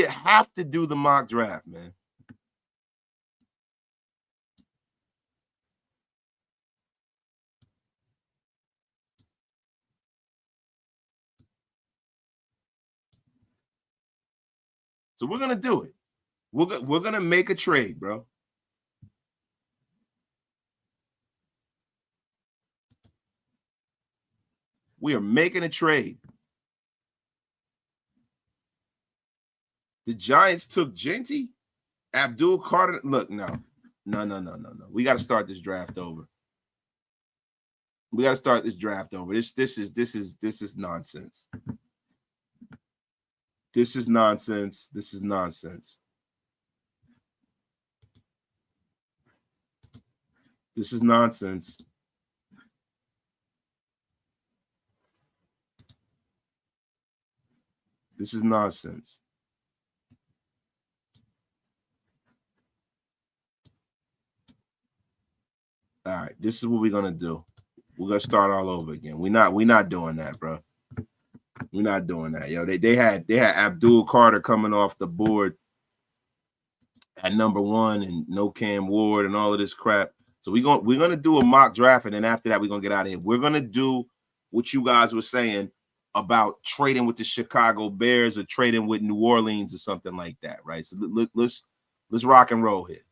have to do the mock draft, man. So we're gonna do it. We're gonna make a trade, bro. We are making a trade. The Giants took Jeanty, Abdul Carter. Look, no. We got to start this draft over. This is nonsense. This is nonsense. This is nonsense. This is nonsense. This is nonsense. All right, this is what we're gonna do. We're gonna start all over again. We're not doing that, bro. We're not doing that, yo. They had Abdul Carter coming off the board at number 1 and no Cam Ward and all of this crap. So we're gonna do a mock draft, and then after that, we're gonna get out of here. We're gonna do what you guys were saying about trading with the Chicago Bears or trading with New Orleans or something like that, right? So let's rock and roll here.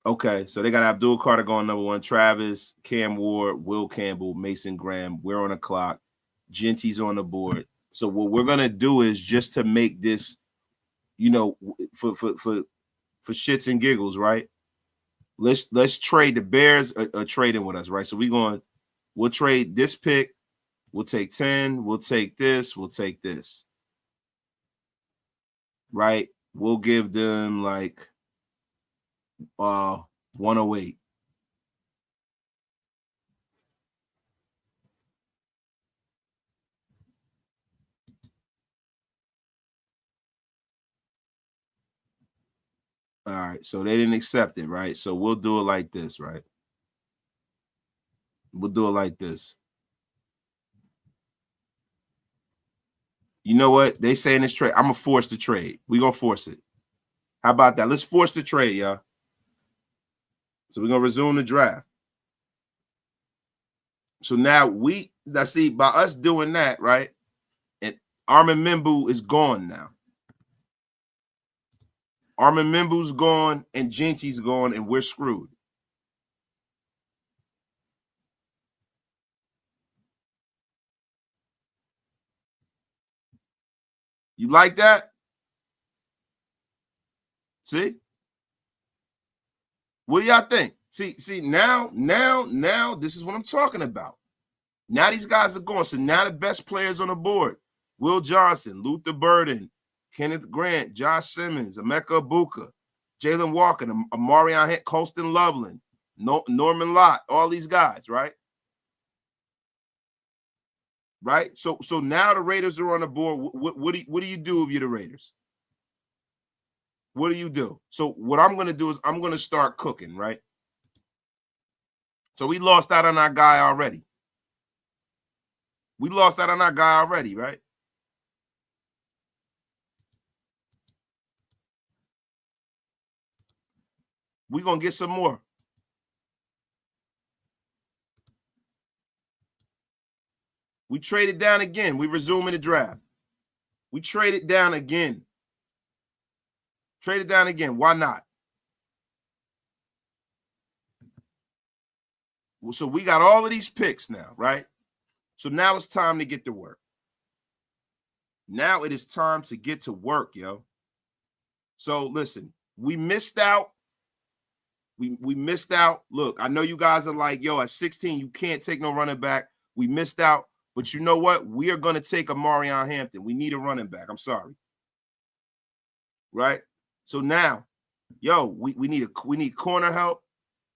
Okay, so they got Abdul Carter going number 1, Travis, Cam Ward, Will Campbell, Mason Graham. We're on the clock. Jeanty's on the board. So what we're gonna do is just to make this, for shits and giggles, right? Let's trade. The Bears are trading with us, right? So we'll trade this pick. We'll take 10. We'll take this. We'll take this. Right? We'll give them like 108. All right, so they didn't accept it, right? So we'll do it like this, right? We'll do it like this. You know what? They saying this trade. I'm going to force the trade. We're going to force it. How about that? Let's force the trade, y'all. So we're going to resume the draft. So now see, by us doing that, right? And Armin Mimbu is gone now. Armin Mimbu's gone and Jeanty's gone, and we're screwed. You like that? See? What do y'all think? See, now, this is what I'm talking about. Now these guys are going. So now the best players on the board: Will Johnson, Luther Burden, Kenneth Grant, Josh Simmons, Emeka Ibuka, Jalen Walker, Amarion Colston Loveland, Norman Lott, all these guys, right? Right? So now the Raiders are on the board. What do you do if you're the Raiders? What do you do? So what I'm going to do is I'm going to start cooking, right? So we lost out on our guy already. Right? We're going to get some more. We traded down again. We resuming the draft. We traded down again. Why not? So we got all of these picks now, right? So now it's time to get to work. Now it is time to get to work, yo. So listen, we missed out. We missed out. Look, I know you guys are like, yo, at 16, you can't take no running back. We missed out. But you know what? We are going to take Amarion Hampton. We need a running back. I'm sorry. Right? So now, yo, we need corner help.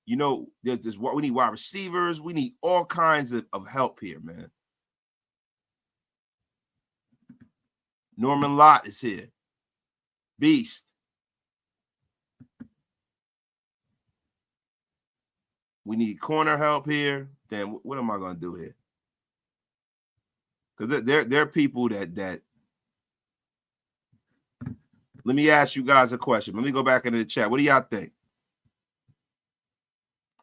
You know, there's what we need wide receivers. We need all kinds of help here, man. Norman Lott is here. Beast. We need corner help here. Then what am I going to do here? Because there are people that. Let me ask you guys a question. Let me go back into the chat. What do y'all think?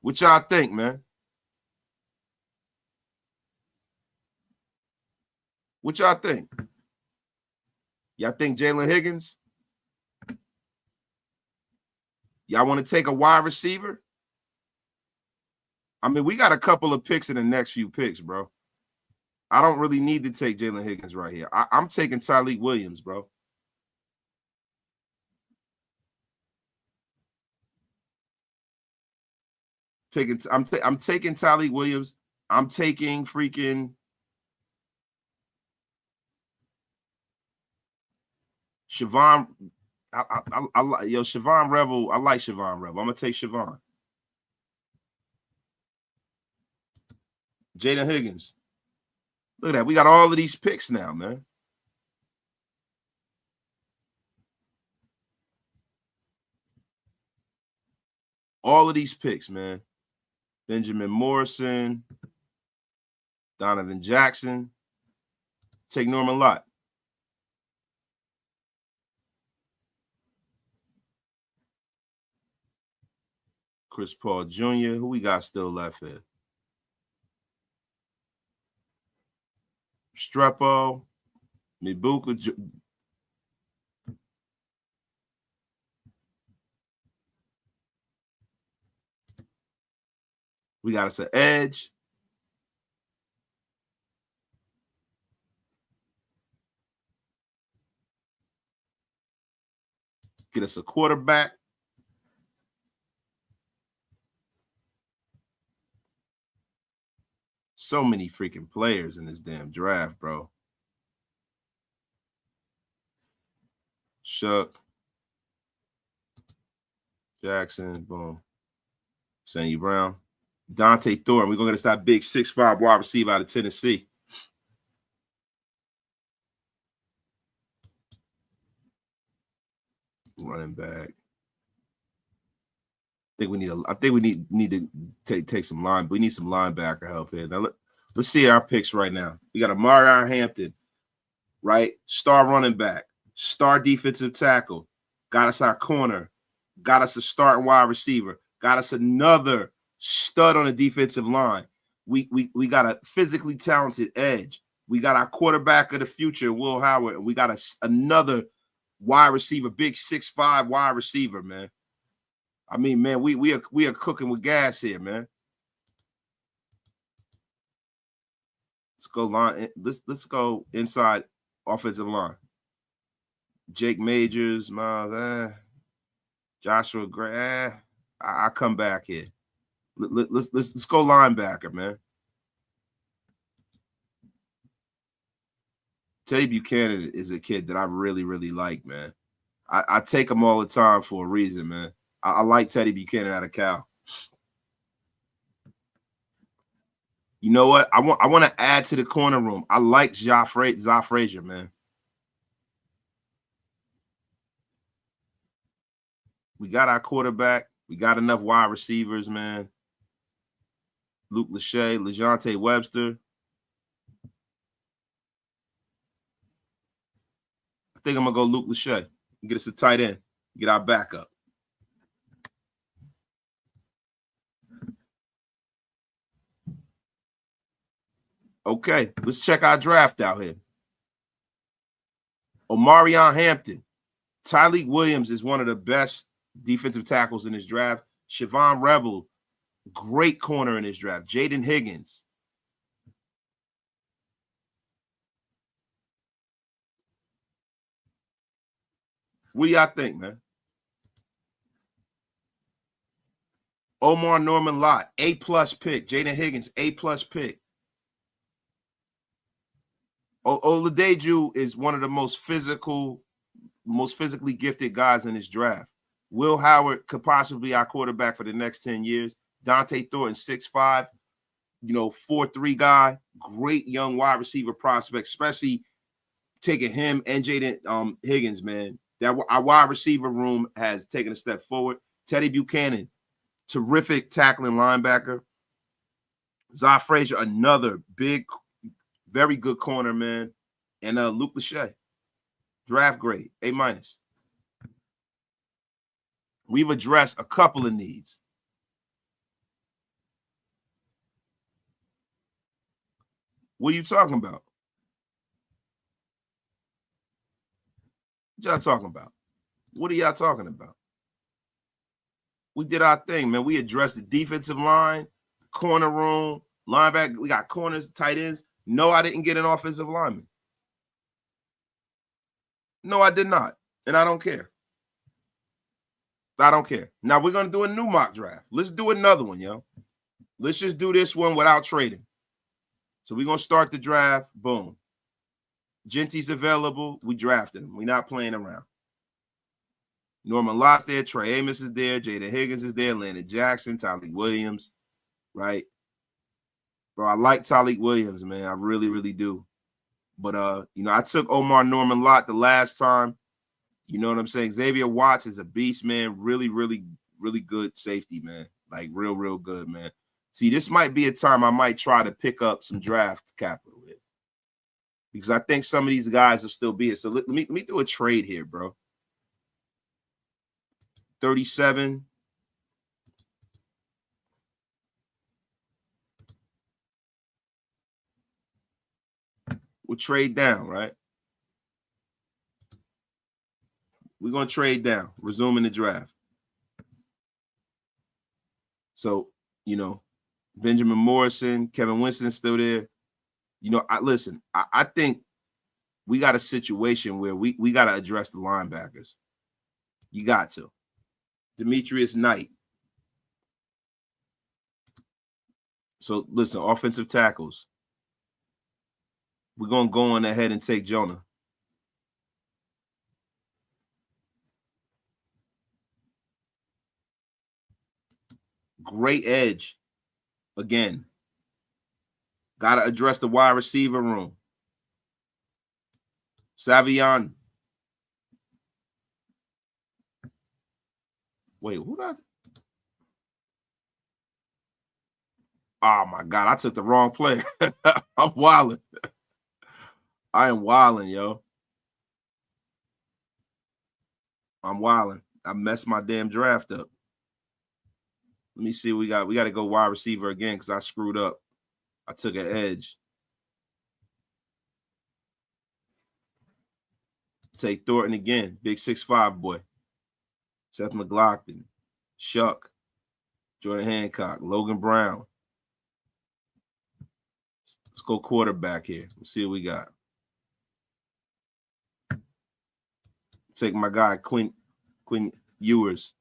What y'all think, man? What y'all think? Y'all think Jaylen Higgins? Y'all want to take a wide receiver? I mean, we got a couple of picks in the next few picks, bro. I don't really need to take Jaylen Higgins right here. I'm taking Tyleik Williams, bro. I'm taking Tyleik Williams. I'm taking freaking Siobhan. Siobhan Revel. I like Siobhan Revel. I'm gonna take Siobhan. Jaylen Higgins. Look at that. We got all of these picks now, man. All of these picks, man. Benjamin Morrison, Donovan Jackson. Take Norman Lott. Chris Paul Jr. Who we got still left here? Strepo, Mibuka. We got us an edge. Get us a quarterback. So many freaking players in this damn draft, bro. Shuck. Jackson, boom. Sandy Brown. Dante Thorne. We're going to get us that big 6'5" wide receiver out of Tennessee. Running back. I think we need to take some line. We need some linebacker help here. Now let's see our picks right now. We got Amarion Hampton, right? Star running back, star defensive tackle, got us our corner, got us a starting wide receiver, got us another stud on the defensive line. We got a physically talented edge. We got our quarterback of the future, Will Howard, and we got another wide receiver, big 6'5" wide receiver, man. I mean, man, we are cooking with gas here, man. Let's go line. Let's go inside offensive line. Jake Majors, Miles, Joshua Gray. I come back here. Let's go linebacker, man. Teddy Buchanan is a kid that I really, really like, man. I take him all the time for a reason, man. I like Teddy Buchanan out of Cal. You know what? I want to add to the corner room. I like Za Frazier, man. We got our quarterback. We got enough wide receivers, man. Luke Lachey, LeJontay Webster. I think I'm going to go Luke Lachey. Get us a tight end. Get our backup. Okay, let's check our draft out here. Amarion Hampton. Tyleek Williams is one of the best defensive tackles in this draft. Siobhan Rebel, great corner in this draft. Jaden Higgins. What do y'all think, man? Omar Norman Lott, A+ pick. Jaden Higgins, A+ pick. Oladeju is one of the most physically gifted guys in this draft. Will Howard could possibly be our quarterback for the next 10 years. Dante Thornton, 6'5", 4'3" guy. Great young wide receiver prospect, especially taking him and Jaden Higgins, man. Our wide receiver room has taken a step forward. Teddy Buchanan, terrific tackling linebacker. Za Frazier, another big, very good corner, man. And Luke Lachey, draft grade, A-. We've addressed a couple of needs. What are you talking about? What y'all talking about? What are y'all talking about? We did our thing, man. We addressed the defensive line, corner room, linebacker. We got corners, tight ends. No, I didn't get an offensive lineman. No, I did not. And I don't care. I don't care. Now we're going to do a new mock draft. Let's do another one, yo. Let's just do this one without trading. So we're going to start the draft. Boom. Jeanty's available. We drafted him. We're not playing around. Norman Lott's there. Trey Amos is there. Jaden Higgins is there. Landon Jackson. Tyleek Williams. Right? Bro, I like Tyleek Williams, man. I really, really do. But, I took Omar Norman Lott the last time. You know what I'm saying? Xavier Watts is a beast, man. Really, really, really good safety, man. Like, real, real good, man. See, this might be a time I might try to pick up some draft capital with. Because I think some of these guys will still be here. So let me do a trade here, bro. 37. We'll trade down, right? We're going to trade down, resuming the draft. So, Benjamin Morrison, Kevin Winston's still there. I think we got a situation where we got to address the linebackers. You got to. Demetrius Knight. So, listen, offensive tackles. We're going to go on ahead and take Jonah. Great edge. Again, got to address the wide receiver room. Savion. Wait, who did Oh my God, I took the wrong player. I'm wilding. I am wilding, yo. I'm wilding. I messed my damn draft up. Let me see what we got. We got to go wide receiver again because I screwed up. I took an edge. Take Thornton again. Big 6'5" boy. Seth McLaughlin. Shuck. Jordan Hancock. Logan Brown. Let's go quarterback here. Let's see what we got. Take my guy, Quinn Ewers.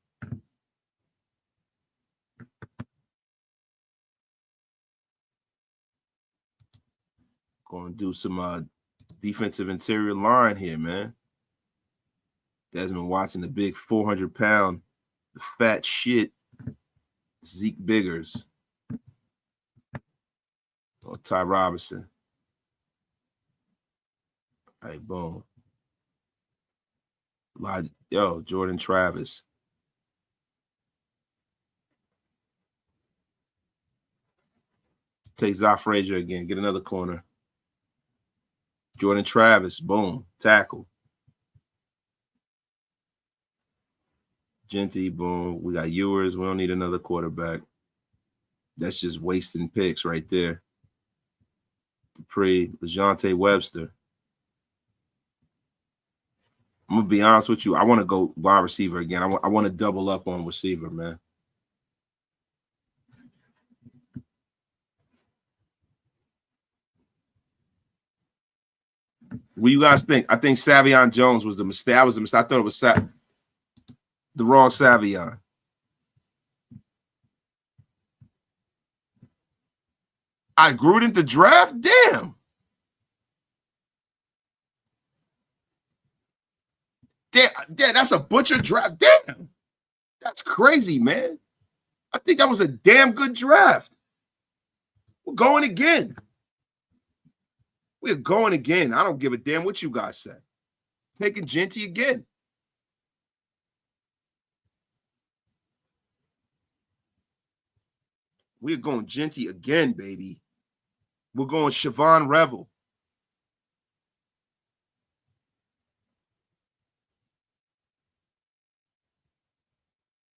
Going to do some defensive interior line here, man. Desmond Watson, the big 400-pound, the fat shit. Zeke Biggers. Or Ty Robinson. All right, boom. Yo, Jordan Travis. Take Zach Frazier again. Get another corner. Jordan Travis. Boom. Tackle. Jeanty. Boom. We got Ewers. We don't need another quarterback. That's just wasting picks right there. Dupree. LeJontay Webster. I'm going to be honest with you. I want to go wide receiver again. I want to double up on receiver, man. What do you guys think? I think Savion Jones was the mistake. I thought it was the wrong Savion. I Gruden the draft? Damn. Damn, that's a butcher draft. Damn. That's crazy, man. I think that was a damn good draft. We're going again. We're going again. I don't give a damn what you guys say. Taking Jeanty again. We're going Jeanty again, baby. We're going Siobhan Revel.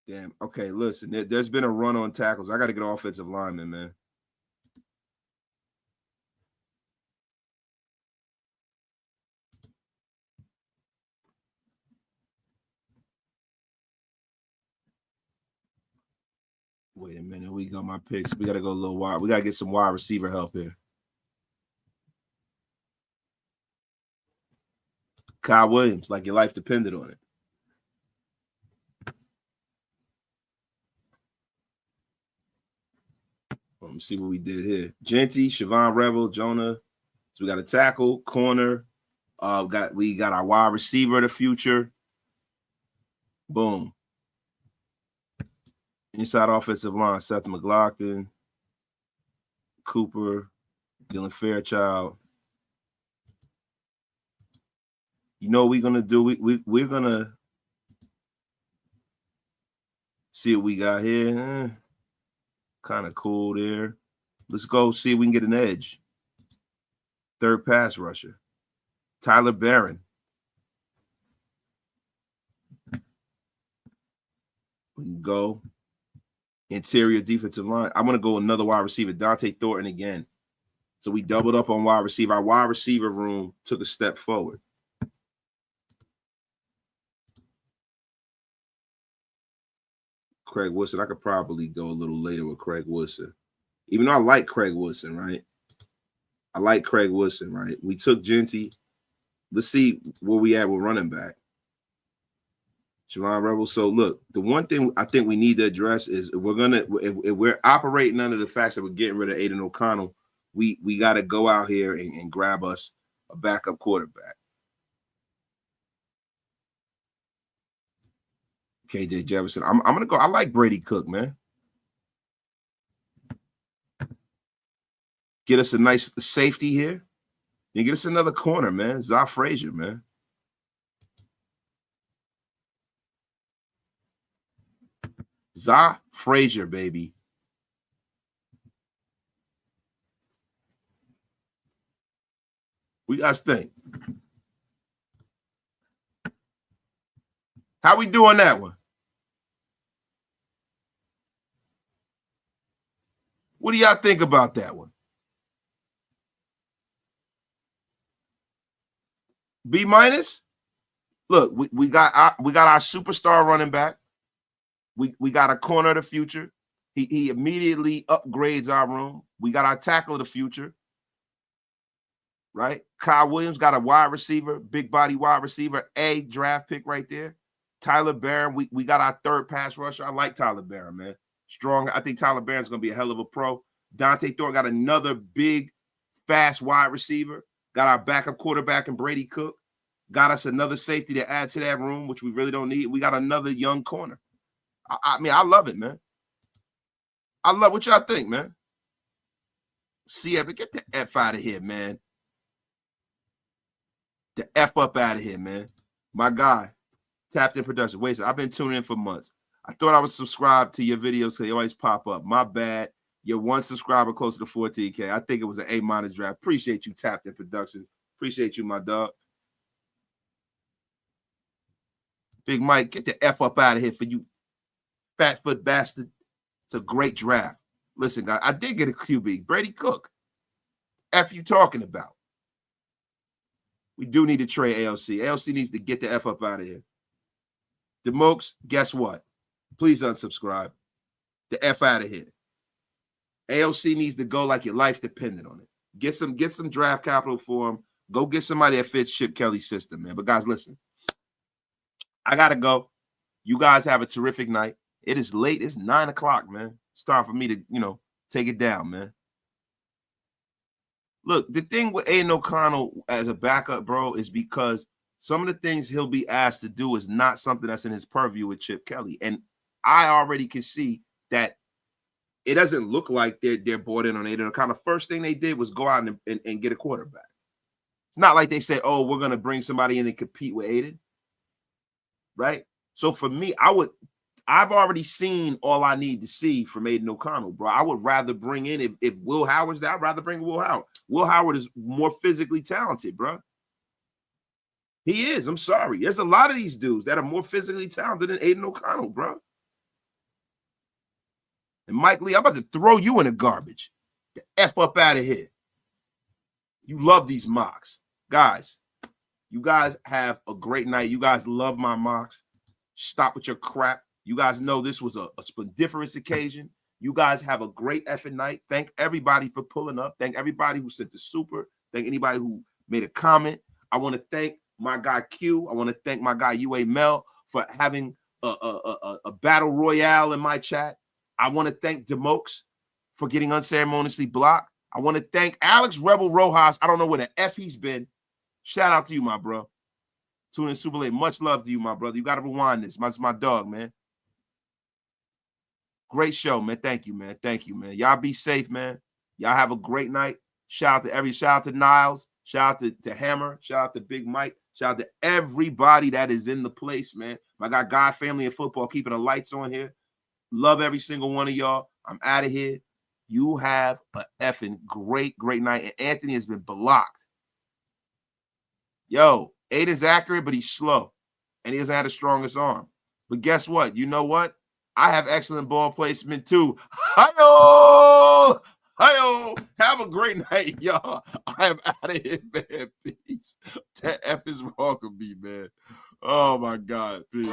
Damn. Okay, listen. There's been a run on tackles. I got to get offensive lineman, man. Wait a minute. We got my picks. We got to go a little wide. We got to get some wide receiver help here. Kyle Williams, like your life depended on it. Let me see what we did here. Jeanty, Siobhan Revel, Jonah. So we got a tackle, corner. We got our wide receiver of the future. Boom. Inside offensive line, Seth McLaughlin, Cooper, Dylan Fairchild. You know what we're gonna do? We're gonna see what we got here. Kind of cool there. Let's go see if we can get an edge. Third pass rusher. Tyler Barron. We can go. Interior defensive line. I'm going to go another wide receiver, Dante Thornton again. So we doubled up on wide receiver. Our wide receiver room took a step forward. Craig Woodson. I could probably go a little later with Craig Woodson. Even though I like Craig Woodson, right? I like Craig Woodson, right? We took Jeanty. Let's see where we at with running back. Siobhan Revel. So look, the one thing I think we need to address is if we're operating under the facts that we're getting rid of Aiden O'Connell, we got to go out here and grab us a backup quarterback. KJ Jefferson. I'm gonna go. I like Brady Cook, man. Get us a nice safety here. You get us another corner, man. Zach Frazier, man. Zach Frazier, baby. We got to think. How we doing that one? What do y'all think about that one? B minus? Look, we got our superstar running back. We got a corner of the future. He immediately upgrades our room. We got our tackle of the future. Right? Kyle Williams got a wide receiver, big body wide receiver, a draft pick right there. Tyler Barron, we got our third pass rusher. I like Tyler Barron, man. Strong. I think Tyler Barron's going to be a hell of a pro. Dante Thornton got another big, fast wide receiver. Got our backup quarterback in Brady Cook. Got us another safety to add to that room, which we really don't need. We got another young corner. I mean, I love it, man. I love what y'all think, man. Get the F out of here, man. The F up out of here, man. My guy, Tapped In Production. Wait a second, I've been tuning in for months. I thought I was subscribed to your videos because they always pop up. My bad. You're one subscriber closer to 14K. I think it was an A- draft. Appreciate you, Tapped In Productions. Appreciate you, my dog. Big Mike, get the F up out of here for you fat foot bastard. It's a great draft. Listen, guys, I did get a QB. Brady Cook. F you talking about? We do need to trade AOC. AOC needs to get the F up out of here. DeMokes, guess what? Please unsubscribe. The F out of here. AOC needs to go like your life depended on it. Get some draft capital for him. Go get somebody that fits Chip Kelly's system, man. But guys, listen. I gotta go. You guys have a terrific night. It is late. It's 9 o'clock, man. It's time for me to, take it down, man. Look, the thing with Aiden O'Connell as a backup, bro, is because some of the things he'll be asked to do is not something that's in his purview with Chip Kelly. And I already can see that it doesn't look like they're bought in on Aiden O'Connell. First thing they did was go out and get a quarterback. It's not like they said, oh, we're going to bring somebody in and compete with Aiden. Right? So for me, I've already seen all I need to see from Aiden O'Connell, bro. I would rather bring in, if Will Howard's there, I'd rather bring Will Howard. Will Howard is more physically talented, bro. He is. I'm sorry. There's a lot of these dudes that are more physically talented than Aiden O'Connell, bro. And Mike Lee, I'm about to throw you in the garbage. The F up out of here. You love these mocks. Guys, you guys have a great night. You guys love my mocks. Stop with your crap. You guys know this was a splendiferous occasion. You guys have a great effing night. Thank everybody for pulling up. Thank everybody who sent the super. Thank anybody who made a comment. I want to thank my guy Q. I want to thank my guy UA Mel for having a battle royale in my chat. I want to thank DeMokes for getting unceremoniously blocked. I want to thank Alex Rebel Rojas. I don't know where the F he's been. Shout out to you, my bro. Tune in super late. Much love to you, my brother. You got to rewind this. That's my dog, man. Great show, man. Thank you, man. Thank you, man. Y'all be safe, man. Y'all have a great night. Shout out to Niles. Shout out to Hammer. Shout out to Big Mike. Shout out to everybody that is in the place, man. I got God, family, and football keeping the lights on here. Love every single one of y'all. I'm out of here. You have an effing great, great night. And Anthony has been blocked. Yo, Aiden's accurate, but he's slow. And he doesn't have the strongest arm. But guess what? You know what? I have excellent ball placement too. Hi-yo! Hi-yo! Have a great night, y'all. I am out of here, man. Peace. That F is wrong with me, man. Oh, my God. Peace.